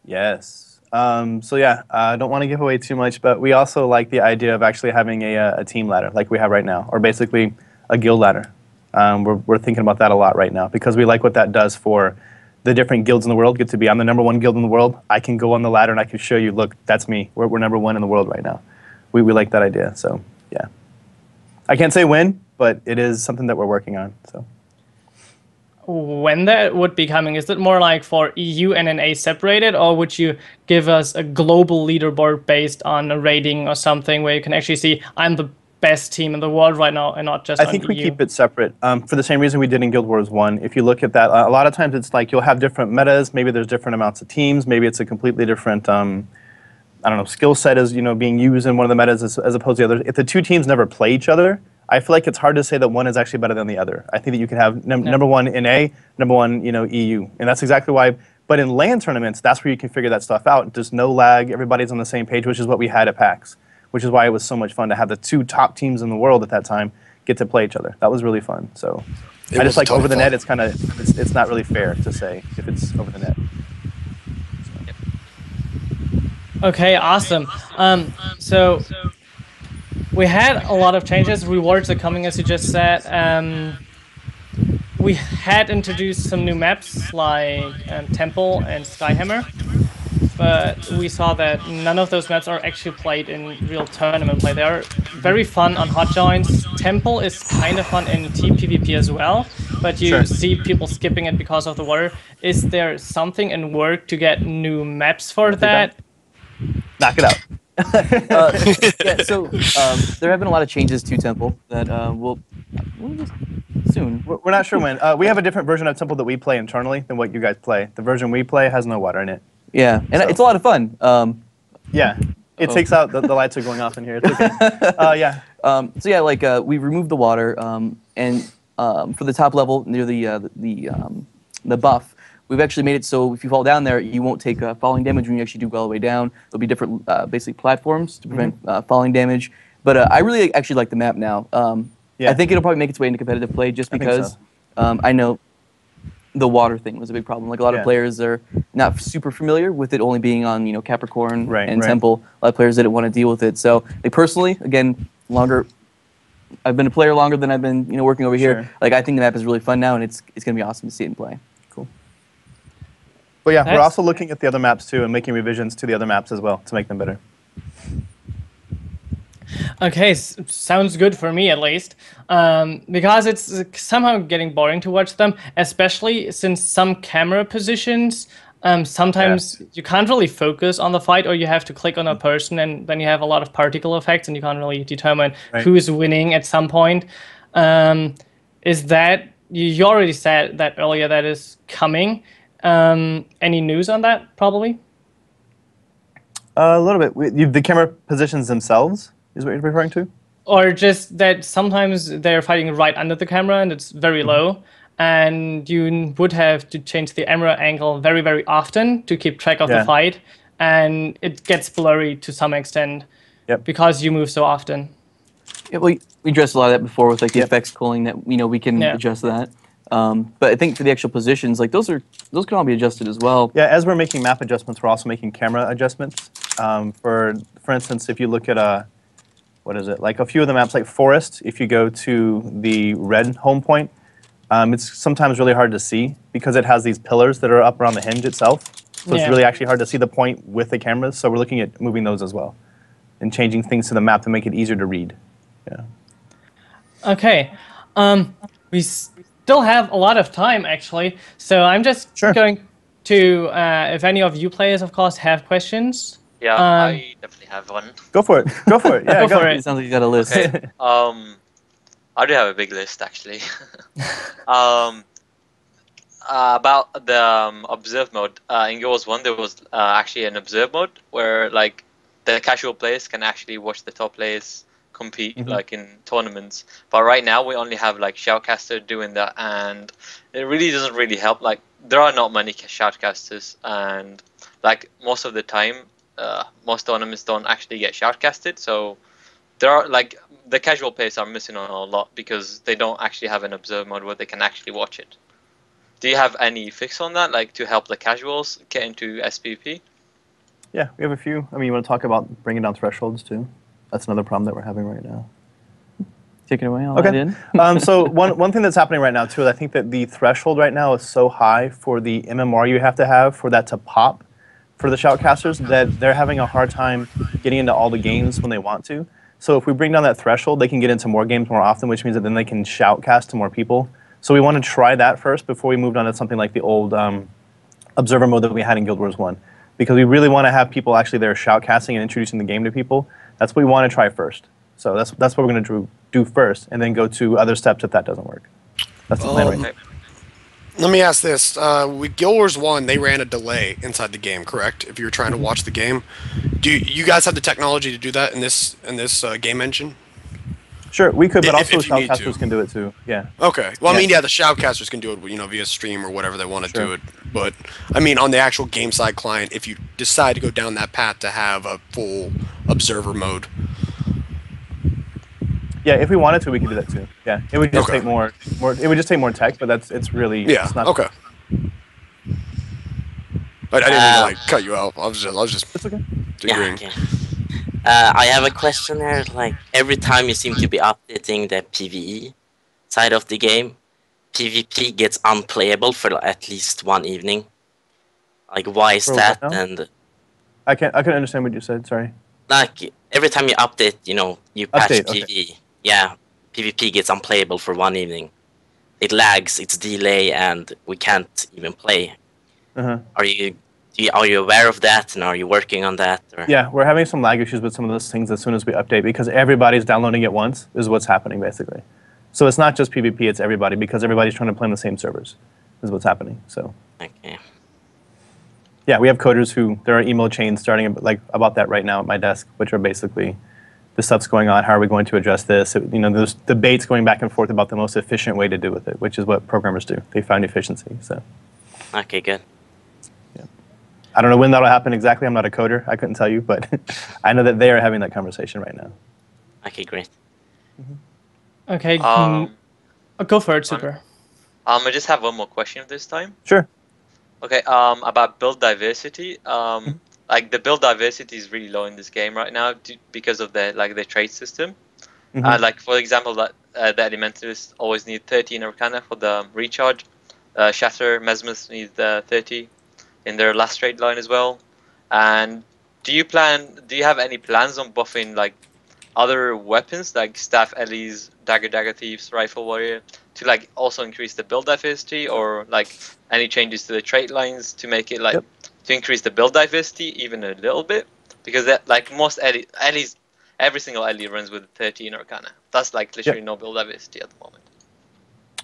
Yes. So yeah, I don't want to give away too much, but we also like the idea of actually having a team ladder like we have right now, or basically a guild ladder. We're thinking about that a lot right now because we like what that does for the different guilds in the world. Get to be, I'm the #1 guild in the world. I can go on the ladder and I can show you, look, that's me. We're #1 in the world right now. We like that idea. So yeah, I can't say when, but it is something that we're working on. So. When that would be coming, is it more like for EU and NA separated, or would you give us a global leaderboard based on a rating or something where you can actually see I'm the best team in the world right now and not just I think we keep it separate for the same reason we did in Guild Wars 1. If you look at that, a lot of times it's like you'll have different metas, maybe there's different amounts of teams, maybe it's a completely different I don't know, skill set is being used in one of the metas as opposed to the other. If the two teams never play each other, I feel like it's hard to say that one is actually better than the other. I think that you can have #1 NA, #1 EU, and that's exactly why. But in LAN tournaments, that's where you can figure that stuff out. Just no lag, everybody's on the same page, which is what we had at PAX, which is why it was so much fun to have the two top teams in the world at that time get to play each other. That was really fun. So I just like over the net. It's kind of it's not really fair to say if it's over the net. Okay, awesome. So we had a lot of changes. Rewards are coming, as you just said. We had introduced some new maps like Temple and Skyhammer, but we saw that none of those maps are actually played in real tournament play. They are very fun on hot joins. Temple is kind of fun in TPVP as well, but you see people skipping it because of the water. Is there something in work to get new maps for that? Knock it out. So there have been a lot of changes to Temple that we'll just soon. We're not sure when. We have a different version of Temple that we play internally than what you guys play. The version we play has no water in it. Yeah, and it's a lot of fun. Yeah, it takes out, the lights are going off in here. It's okay. Yeah. So yeah, like we removed the water, and for the top level near the buff, we've actually made it so if you fall down there, you won't take falling damage when you actually do go all the way down. There'll be different, basically platforms to prevent falling damage. But I really actually like the map now. I think it'll probably make its way into competitive play just because I know the water thing was a big problem. Like a lot of players are not super familiar with it only being on Capricorn and Temple. A lot of players didn't want to deal with it. So like personally, again, I've been a player longer than I've been working over here. Like I think the map is really fun now, and it's gonna be awesome to see it in play. Cool. But yeah, we're also looking at the other maps too and making revisions to the other maps as well to make them better. Okay, sounds good for me at least, because it's somehow getting boring to watch them, especially since some camera positions, sometimes you can't really focus on the fight, or you have to click on a person and then you have a lot of particle effects and you can't really determine who is winning at some point. Is that, you already said that earlier, that is coming. Any news on that, probably? A little bit. The camera positions themselves is what you're referring to? Or just that sometimes they're fighting right under the camera and it's very low, and you would have to change the camera angle very, very often to keep track of the fight, and it gets blurry to some extent because you move so often. Yeah, we addressed a lot of that before with like the effects culling that we can adjust that. But I think for the actual positions, like those can all be adjusted as well. Yeah, as we're making map adjustments, we're also making camera adjustments. For instance, if you look at what is it? Like a few of the maps, like Forest, if you go to the red home point, it's sometimes really hard to see because it has these pillars that are up around the hinge itself. So it's really actually hard to see the point with the cameras. So we're looking at moving those as well and changing things to the map to make it easier to read. Yeah. Okay. We still have a lot of time, actually. So I'm just going to, if any of you players, of course, have questions. Yeah, I definitely have one. Go for it. Go for it. Yeah, go for it. It sounds like you got a list. Okay. I do have a big list, actually. About the observe mode. In Guilds 1, there was actually an observe mode where like the casual players can actually watch the top players compete like in tournaments. But right now we only have like shoutcaster doing that, and it really doesn't really help. Like there are not many shoutcasters, and like most of the time most tournaments don't actually get shoutcasted, so there are like the casual players are missing on a lot because they don't actually have an observe mode where they can actually watch it. Do you have any fix on that, like to help the casuals get into SPP? Yeah, we have a few. I mean, you want to talk about bringing down thresholds too? That's another problem that we're having right now. Take it away. I'll add in. So one thing that's happening right now too is I think that the threshold right now is so high for the MMR you have to have for that to pop for the shoutcasters that they're having a hard time getting into all the games when they want to. So if we bring down that threshold, they can get into more games more often, which means that then they can shoutcast to more people. So we want to try that first before we move on to something like the old observer mode that we had in Guild Wars 1. Because we really want to have people actually there shoutcasting and introducing the game to people. That's what we want to try first. So that's what we're going to do first, and then go to other steps if that doesn't work. That's the plan right now. Let me ask this. With Guild Wars 1, they ran a delay inside the game, correct? If you were trying to watch the game. Do you guys have the technology to do that in this game engine? Sure, we could, but also shoutcasters can do it too. Yeah. Okay. Well, I mean, yeah, the shoutcasters can do it, via stream or whatever they want to do it. But I mean, on the actual game side client, if you decide to go down that path to have a full observer mode. Yeah, if we wanted to, we could do that too. Yeah, it would just take more. It would just take more tech, but it's really it's not okay. But I didn't mean to like cut you out. I was just. It's okay. Agreeing. Yeah, okay. I have a question here. Like every time you seem to be updating the PvE side of the game, PvP gets unplayable for at least one evening. Like why is that? And I can't understand what you said. Sorry. Like every time you update, you patch PvE. Yeah, PvP gets unplayable for one evening. It lags, it's delay, and we can't even play. Are you aware of that, and are you working on that? Or? Yeah, we're having some lag issues with some of those things as soon as we update because everybody's downloading it once is what's happening basically. So it's not just PvP, it's everybody because everybody's trying to play on the same servers is what's happening. So. Okay. Yeah, we have coders there are email chains starting like about that right now at my desk, which are basically the stuff's going on. How are we going to address this? There's debates going back and forth about the most efficient way to do with it, which is what programmers do. They find efficiency. So. Okay, good. Yeah. I don't know when that'll happen exactly. I'm not a coder. I couldn't tell you, but I know that they are having that conversation right now. Okay, great. Okay. Go for it, Super. I just have one more question this time. Sure. Okay. About build diversity. Like the build diversity is really low in this game right now because of the trade system. Like for example, the elementalists always need 13 Arcana for the recharge. Shatter Mesmers need 30 in their last trade line as well. And do you have any plans on buffing like other weapons like staff Ellies, dagger thieves, rifle warrior to like also increase the build diversity, or like any changes to the trait lines to make it like to increase the build diversity even a little bit? Because that like most Ellies, every single Ellie runs with 13 Arcana. That's like literally no build diversity at the moment.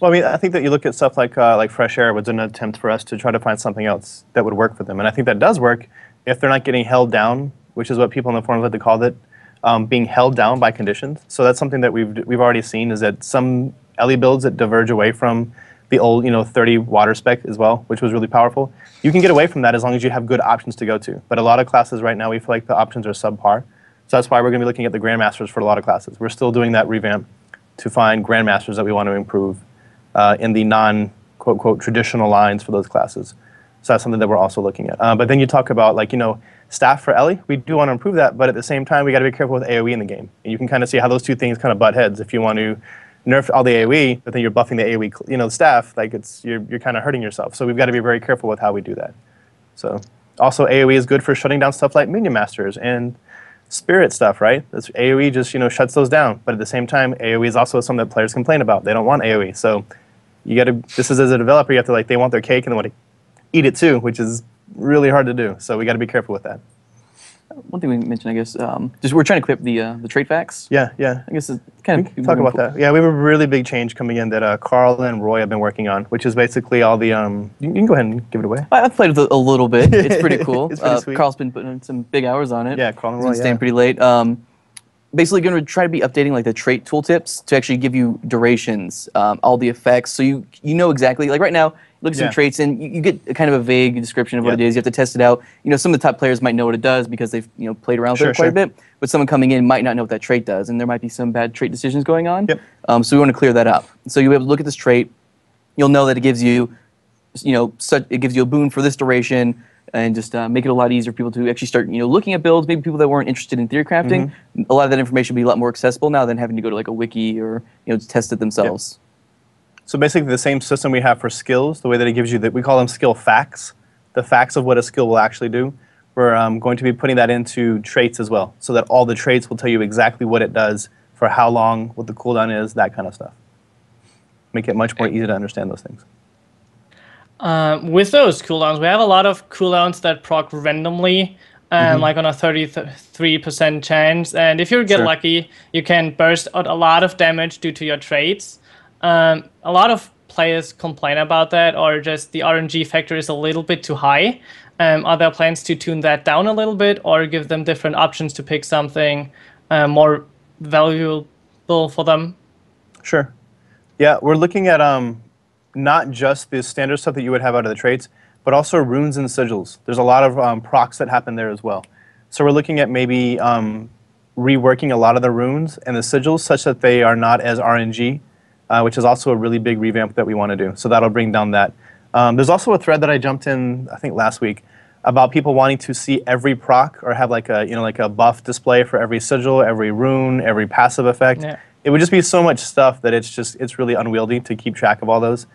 Well, I mean, I think that you look at stuff like Fresh Air was an attempt for us to try to find something else that would work for them, and I think that does work if they're not getting held down which is what people in the forums like to call it, being held down by conditions. So that's something that we've already seen, is that some Ellie builds that diverge away from the old 30 water spec as well, which was really powerful. You can get away from that as long as you have good options to go to. But a lot of classes right now, we feel like the options are subpar. So that's why we're going to be looking at the Grandmasters for a lot of classes. We're still doing that revamp to find Grandmasters that we want to improve in the non-quote-quote traditional lines for those classes. So that's something that we're also looking at. But then you talk about staff for Ellie. We do want to improve that, but at the same time, we got to be careful with AoE in the game. And you can kind of see how those two things kind of butt heads. If you want to nerf all the AoE, but then you're buffing the AoE, staff, you're kind of hurting yourself. So we've got to be very careful with how we do that. So also AoE is good for shutting down stuff like Minion Masters and Spirit stuff, right? That's AoE just shuts those down. But at the same time, AoE is also something that players complain about. They don't want AoE. So you got to. This is as a developer, you have to they want their cake and they want to eat it too, which is really hard to do. So we got to be careful with that. One thing we mentioned, I guess, just we're trying to equip the trait facts. Yeah. I guess it's kind of talk about that. Yeah, we have a really big change coming in that Carl and Roy have been working on, which is basically all the. You can go ahead and give it away. I've played with it a little bit. It's pretty cool. It's pretty sweet. Carl's been putting in some big hours on it. Yeah, Carl and Roy. Staying pretty late. Basically, going to try to be updating the trait tooltips to actually give you durations, all the effects, so you know exactly. Like right now, look at some traits and you get a kind of a vague description of what it is. You have to test it out. Some of the top players might know what it does because they've played around with it quite a bit. But someone coming in might not know what that trait does, and there might be some bad trait decisions going on. Yep. So we want to clear that up. So you'll be able to look at this trait. You'll know that it gives you, it gives you a boon for this duration, and just make it a lot easier for people to actually start, looking at builds. Maybe people that weren't interested in theory crafting. A lot of that information will be a lot more accessible now than having to go to a wiki or just test it themselves. Yep. So basically the same system we have for skills, the way that it gives you we call them skill facts, the facts of what a skill will actually do. We're going to be putting that into traits as well, so that all the traits will tell you exactly what it does, for how long, what the cooldown is, that kind of stuff. Make it much more easy to understand those things. With those cooldowns, we have a lot of cooldowns that proc randomly, like on a 33% chance. And if you get lucky, you can burst out a lot of damage due to your traits. A lot of players complain about that, or just the RNG factor is a little bit too high. Are there plans to tune that down a little bit, or give them different options to pick something more valuable for them? Sure. Yeah, we're looking at not just the standard stuff that you would have out of the traits, but also runes and sigils. There's a lot of procs that happen there as well. So we're looking at maybe reworking a lot of the runes and the sigils such that they are not as RNG, which is also a really big revamp that we want to do. So that'll bring down that. There's also a thread that I jumped in, I think last week, about people wanting to see every proc or have like a buff display for every sigil, every rune, every passive effect. Yeah. It would just be so much stuff that it's really unwieldy to keep track of all those.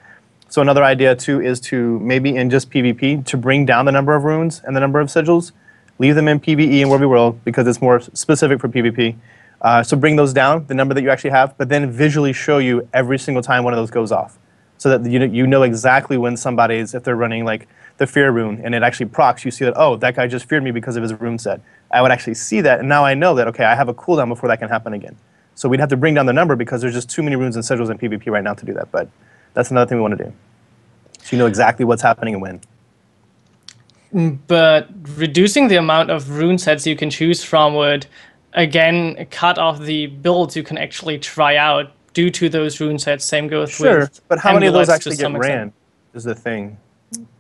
So another idea too is to maybe in just PvP to bring down the number of runes and the number of sigils, leave them in PvE and War v World because it's more specific for PvP. So bring those down, the number that you actually have, but then visually show you every single time one of those goes off, so that you know exactly when somebody's, if they're running like the fear rune and it actually procs, you see that, oh, that guy just feared me because of his rune set. I would actually see that, and now I know that, okay, I have a cooldown before that can happen again. So we'd have to bring down the number because there's just too many runes and sigils in PvP right now to do that, but that's another thing we want to do. So you know exactly what's happening and when. But reducing the amount of rune sets you can choose from would, again, cut off the builds you can actually try out due to those rune sets. Same goes with but how many of those actually get ran is the thing.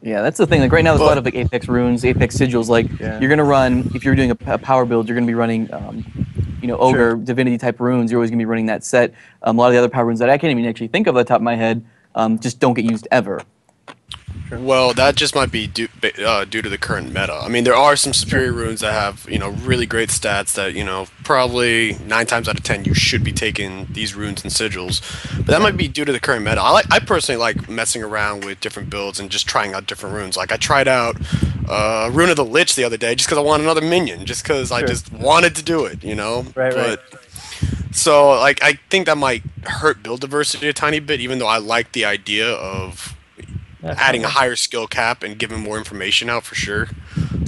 Yeah, that's the thing. Like right now, there's a lot of like Apex runes, Apex sigils. Like you're gonna run, if you're doing a power build, you're gonna be running, ogre, divinity type runes. You're always gonna be running that set. A lot of the other power runes that I can't even actually think of at the top of my head just don't get used ever. Well, that just might be due to the current meta. I mean, there are some superior runes that have, really great stats that, probably 9 times out of 10 you should be taking these runes and sigils. But that might be due to the current meta. I personally like messing around with different builds and just trying out different runes. Like, I tried out Rune of the Lich the other day just because I want another minion, just because I just wanted to do it, Right. So, like, I think that might hurt build diversity a tiny bit, even though I like the idea of adding a higher skill cap and giving more information out for sure.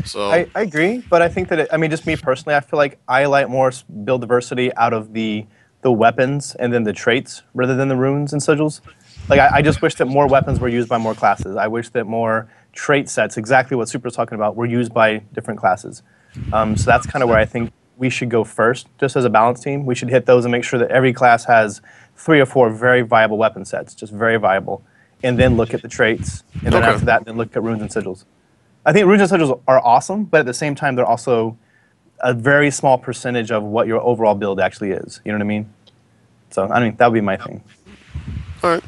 So I agree, but I think that just me personally, I feel like I like more build diversity out of the weapons and then the traits rather than the runes and sigils. Like I just wish that more weapons were used by more classes. I wish that more trait sets, exactly what Super's talking about, were used by different classes. So that's kind of where I think we should go first, just as a balance team. We should hit those and make sure that every class has 3 or 4 very viable weapon sets, just very viable, and then look at the traits, and then after that, then look at runes and sigils. I think runes and sigils are awesome, but at the same time, they're also a very small percentage of what your overall build actually is. You know what I mean? So I mean that would be my thing. All right.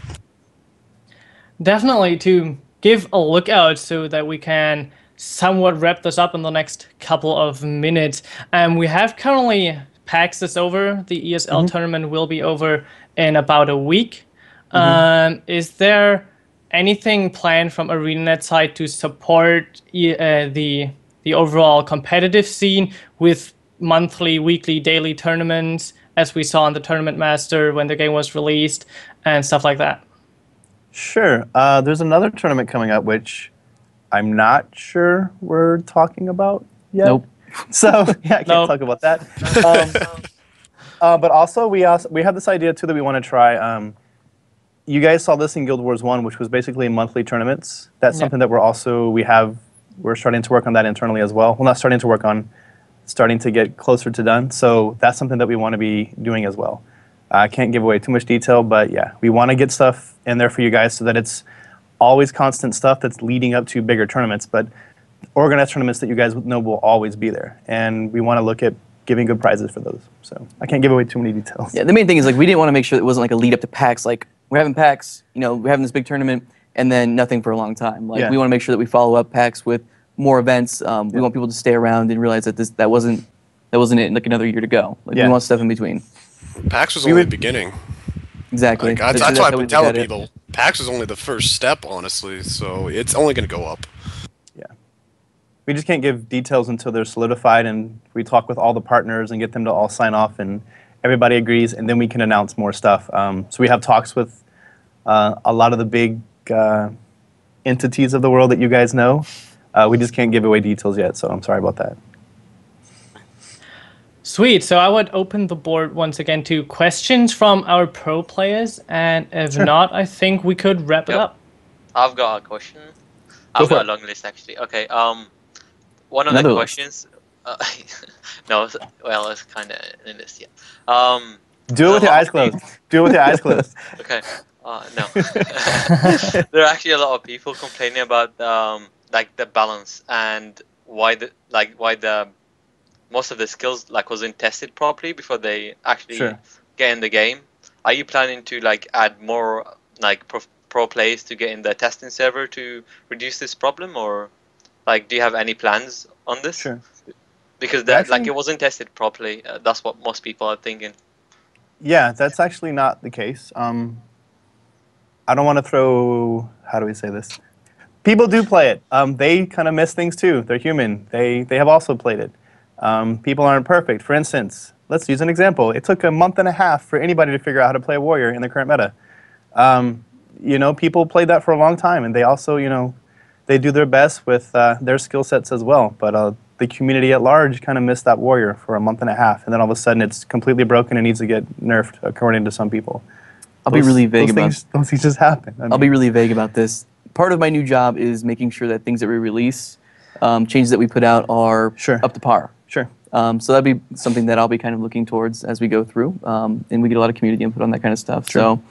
Definitely to give a look out so that we can somewhat wrap this up in the next couple of minutes. We have currently PAX is over. The ESL tournament will be over in about a week. Is there anything planned from ArenaNet side to support the overall competitive scene with monthly, weekly, daily tournaments, as we saw on the Tournament Master when the game was released, and stuff like that? Sure. There's another tournament coming up, which I'm not sure we're talking about yet. Nope. So yeah, I can't talk about that. But also we have this idea too that we want to try. You guys saw this in Guild Wars 1, which was basically monthly tournaments. That's something that we're starting to work on that internally as well. Well, not starting to work on, starting to get closer to done. So that's something that we want to be doing as well. I can't give away too much detail, but yeah, we want to get stuff in there for you guys so that it's always constant stuff that's leading up to bigger tournaments, but organized tournaments that you guys know will always be there. And we want to look at giving good prizes for those. So I can't give away too many details. Yeah, the main thing is like we didn't want to make sure it wasn't like a lead up to PAX. Like we're having PAX, you know, we're having this big tournament and then nothing for a long time. Like we want to make sure that we follow up PAX with more events. We want people to stay around and realize that that wasn't it. Like another year to go. Like we want stuff in between. PAX was only the beginning. Exactly. Like, that's why I've been telling people. PAX is only the first step, honestly. So it's only going to go up. Yeah. We just can't give details until they're solidified, and we talk with all the partners and get them to all sign off, and everybody agrees, and then we can announce more stuff. So we have talks with a lot of the big entities of the world that you guys know. We just can't give away details yet, so I'm sorry about that. Sweet. So I would open the board once again to questions from our pro players, and if not, I think we could wrap it up. I've got a question. I've got a long list actually. Okay. One of the questions. No, well, it's kind of in this. Yeah. Do it with your eyes closed. Do it with your eyes closed. Okay. No. There are actually a lot of people complaining about like the balance and why the most of the skills like wasn't tested properly before they actually get in the game. Are you planning to like add more like pro players to get in the testing server to reduce this problem, or like do you have any plans on this? Sure. Because that like it wasn't tested properly. That's what most people are thinking. Yeah, that's actually not the case. I don't want to throw. How do we say this? People do play it. They kind of miss things too. They're human. They have also played it. People aren't perfect. For instance, let's use an example. It took a month and a half for anybody to figure out how to play a warrior in the current meta. You know, people played that for a long time, and they also, you know, they do their best with their skill sets as well. But the community at large kind of missed that warrior for a month and a half, and then all of a sudden it's completely broken and needs to get nerfed, according to some people. I'll be really vague about those things just happen. I'll be really vague about this. Part of my new job is making sure that things that we release, changes that we put out are up to par. Sure. So that'd be something that I'll be kind of looking towards as we go through, and we get a lot of community input on that kind of stuff. Sure. So,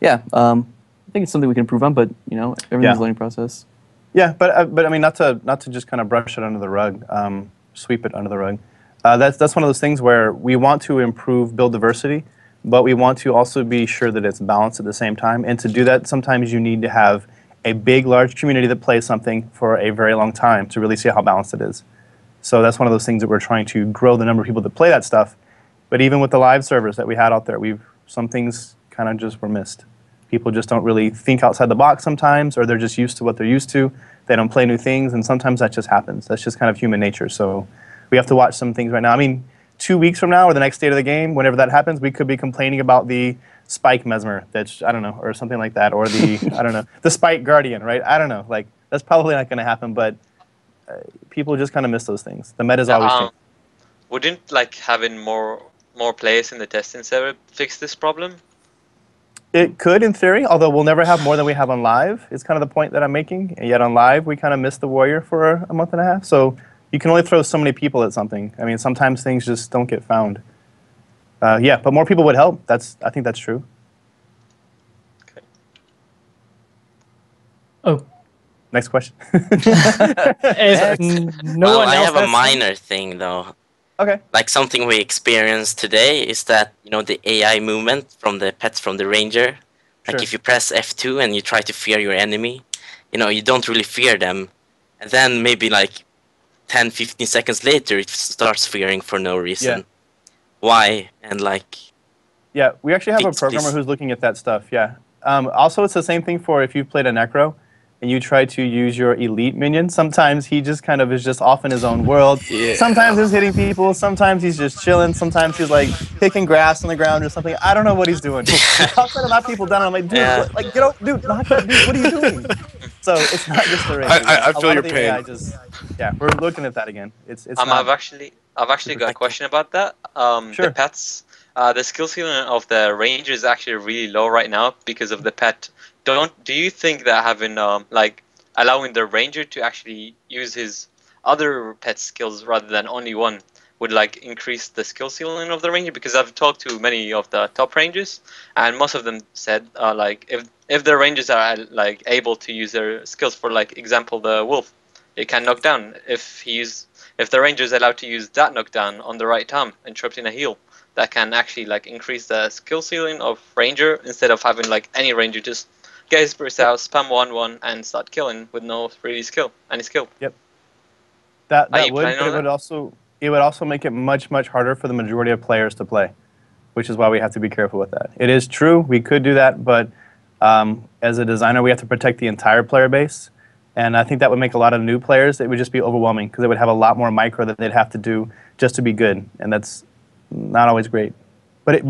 yeah, I think it's something we can improve on, but you know, everything's a learning process. Yeah, but I mean, not to just kind of brush it under the rug, sweep it under the rug. That's one of those things where we want to improve build diversity, but we want to also be sure that it's balanced at the same time. And to do that, sometimes you need to have a big, large community that plays something for a very long time to really see how balanced it is. So that's one of those things that we're trying to grow the number of people that play that stuff. But even with the live servers that we had out there, some things kind of just were missed. People just don't really think outside the box sometimes, or they're just used to what they're used to. They don't play new things, and sometimes that just happens. That's just kind of human nature. So we have to watch some things right now. I mean, 2 weeks from now or the next state of the game, whenever that happens, we could be complaining about the Spike Mesmer, that's, I don't know, or something like that, or the, I don't know, the Spike Guardian, right? I don't know. Like, that's probably not going to happen, but people just kind of miss those things. The meta's always changing. Wouldn't like having more players in the testing server fix this problem? It could, in theory, although we'll never have more than we have on live. It's kind of the point that I'm making. And yet on live, we kind of missed the warrior for a month and a half. So you can only throw so many people at something. I mean, sometimes things just don't get found. Yeah, but more people would help. I think that's true. Okay. Oh. Next question. Well, I have a minor thing though. Okay. Like something we experienced today is that, you know, the AI movement from the pets from the ranger. Like if you press F2 and you try to fear your enemy, you know, you don't really fear them. And then maybe like 10, 15 seconds later, it starts fearing for no reason. Yeah. Why? And like... Yeah, we actually have a programmer who's looking at that stuff, yeah. Also, it's the same thing for if you've played a Necro and you try to use your elite minion. Sometimes he just kind of is just off in his own world. Yeah. Sometimes he's hitting people. Sometimes he's just chilling. Sometimes he's like picking grass on the ground or something. I don't know what he's doing. He pops out and knock people down. I'm like, dude, like, get up, dude, knock that dude. What are you doing? So it's not just the race. I feel your pain. Yeah, we're looking at that again. It's I've actually got a question about that. The pets. The skill ceiling of the ranger is actually really low right now because of the pet. Do you think that having like allowing the ranger to actually use his other pet skills rather than only one would like increase the skill ceiling of the ranger? Because I've talked to many of the top rangers and most of them said like if the rangers are like able to use their skills, for like example the wolf, it can knock down. If the ranger is allowed to use that knockdown on the right time, interrupting a heal, that can actually like increase the skill ceiling of ranger instead of having like any ranger just get his burst out, spam 1/1 and start killing with no really any skill. Yep. That would, but it would also make it much harder for the majority of players to play, which is why we have to be careful with that. It is true we could do that, but as a designer we have to protect the entire player base, and I think that would make a lot of new players. It would just be overwhelming because they would have a lot more micro that they'd have to do just to be good, and that's not always great. But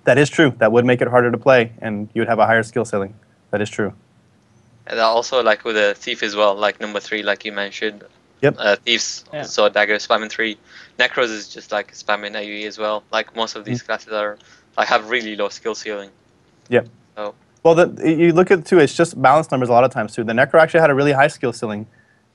that is true. That would make it harder to play, and you would have a higher skill ceiling. That is true. And also, like with a thief as well, like number 3, like you mentioned. Yep. Thieves, so dagger spamming 3. Necros is just like spamming AoE as well. Like most of these classes are like have really low skill ceiling. Yep. So. Well, you look at it too. It's just balance numbers a lot of times too. The Necro actually had a really high skill ceiling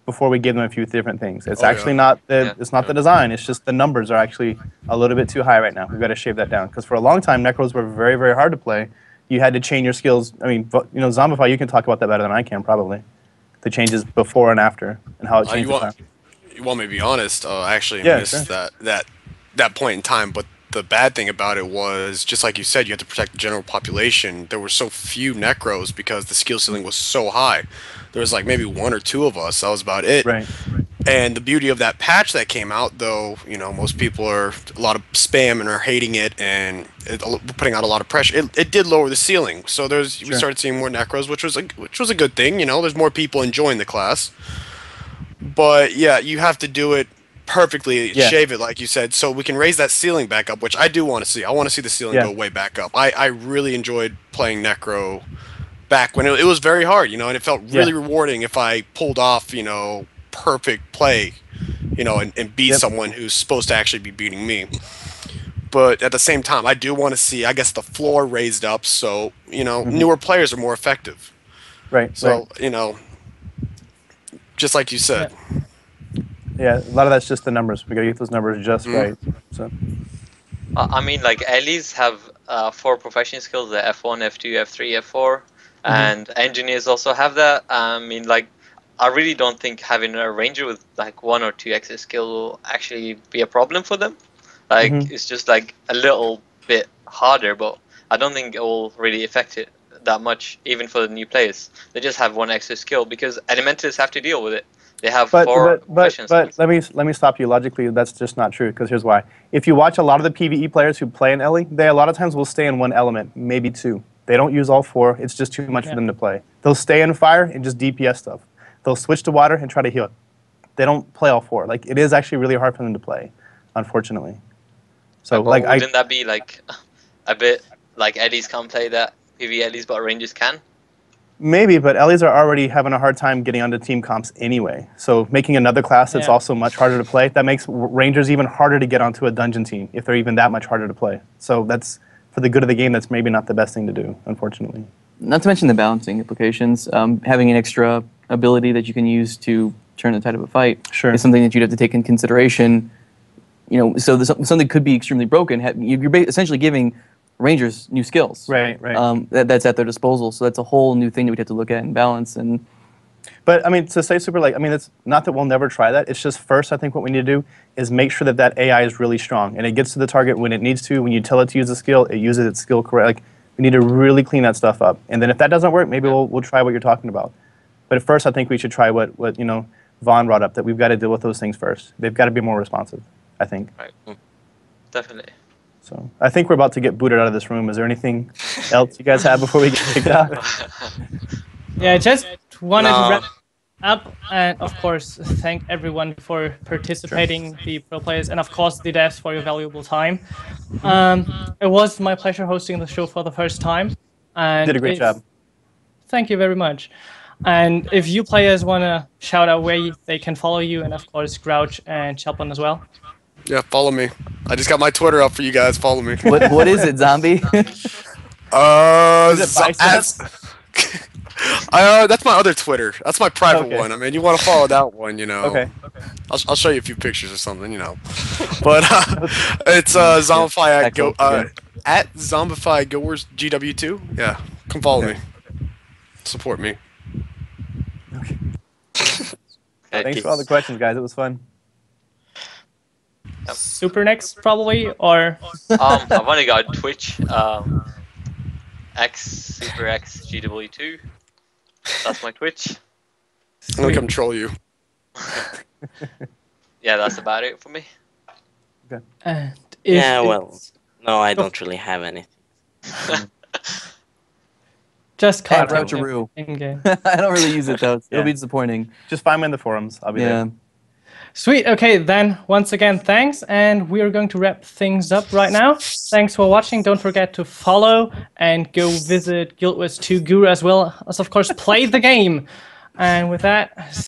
before we gave them a few different things. It's not the design. It's just the numbers are actually a little bit too high right now. We've got to shave that down because for a long time Necros were very hard to play. You had to chain your skills. I mean, you know, Zombify, you can talk about that better than I can probably. The changes before and after and how it changed. You want me to be honest? I actually missed that point in time. But the bad thing about it was, just like you said, you had to protect the general population. There were so few Necros because the skill ceiling was so high. There was like maybe 1 or 2 of us. That was about it. Right. And the beauty of that patch that came out, though, you know, most people are a lot of spam and are hating it and putting out a lot of pressure. It did lower the ceiling, so we started seeing more Necros, which was a good thing. You know, there's more people enjoying the class. But yeah, you have to do it perfectly, shave it like you said, so we can raise that ceiling back up, which I do want to see. I want to see the ceiling go way back up. I really enjoyed playing Necro back when it was very hard, you know, and it felt really rewarding if I pulled off, you know, perfect play, you know, and beat someone who's supposed to actually be beating me. But at the same time, I do want to see, I guess, the floor raised up so, you know, newer players are more effective. Right. So, you know, just like you said. Yeah, a lot of that's just the numbers. We got to get those numbers just right. So. I mean, like, allies have 4 professional skills, the F1, F2, F3, F4, and engineers also have that. I mean, like, I really don't think having a ranger with like 1 or 2 extra skill will actually be a problem for them. Like it's just like a little bit harder, but I don't think it will really affect it that much, even for the new players. They just have 1 extra skill because elementalists have to deal with it. They have 4 professional skills. But let me stop you. Logically, that's just not true because here's why. If you watch a lot of the PvE players who play in Ellie, they a lot of times will stay in 1 element, maybe 2. They don't use all 4. It's just too much for them to play. They'll stay in fire and just DPS stuff. They'll switch to water and try to heal. They don't play all 4. Like, it is actually really hard for them to play, unfortunately. So, like, wouldn't that be like a bit like Eddies can't play that PvE Eddies, but Rangers can? Maybe, but Ellies are already having a hard time getting onto team comps anyway. So making another class that's also much harder to play, that makes Rangers even harder to get onto a dungeon team if they're even that much harder to play. So that's, for the good of the game, that's maybe not the best thing to do, unfortunately. Not to mention the balancing implications. Having an extra ability that you can use to turn the tide of a fight. Sure. Is something that you'd have to take in consideration. You know, so something could be extremely broken. You're essentially giving Rangers new skills. Right. That's at their disposal. So that's a whole new thing that we'd have to look at and balance. And but I mean, to say super like, I mean, it's not that we'll never try that. It's just first, I think what we need to do is make sure that that AI is really strong and it gets to the target when it needs to. When you tell it to use a skill, it uses its skill correct. Like, we need to really clean that stuff up. And then if that doesn't work, maybe we'll try what you're talking about. But at first, I think we should try what you know Vaughn brought up, that we've got to deal with those things first. They've got to be more responsive, I think. Right. Definitely. So I think we're about to get booted out of this room. Is there anything else you guys have before we get kicked out? Yeah, just wanted to wrap up, and of course thank everyone for participating, the pro players, and of course the devs for your valuable time. It was my pleasure hosting the show for the first time. And did a great job. Thank you very much. And if you players want to shout out where they can follow you, and of course Grouch and Chaplan as well. Yeah, follow me. I just got my Twitter up for you guys. Follow me. what is it, Zombie? Is it biceps? That's my other Twitter. That's my private one. I mean, you want to follow that one, you know. Okay. I'll show you a few pictures or something, you know. But it's Zombify at Zombify Goers GW2. Yeah, come follow me. Support me. Okay. Thanks for all the questions, guys. It was fun. Super next probably, or I've only got Twitch. Super X GW2. That's my Twitch. I'm gonna come troll you. Yeah, that's about it for me. Okay. And well, no, I don't really have anything. Just At content Groucharoo. in game. I don't really use it though. It'll be disappointing. Just find me in the forums. I'll be there. Sweet. Okay, then once again, thanks, and we are going to wrap things up right now. Thanks for watching. Don't forget to follow and go visit Guild Wars 2 Guru as well as, of course, play the game. And with that.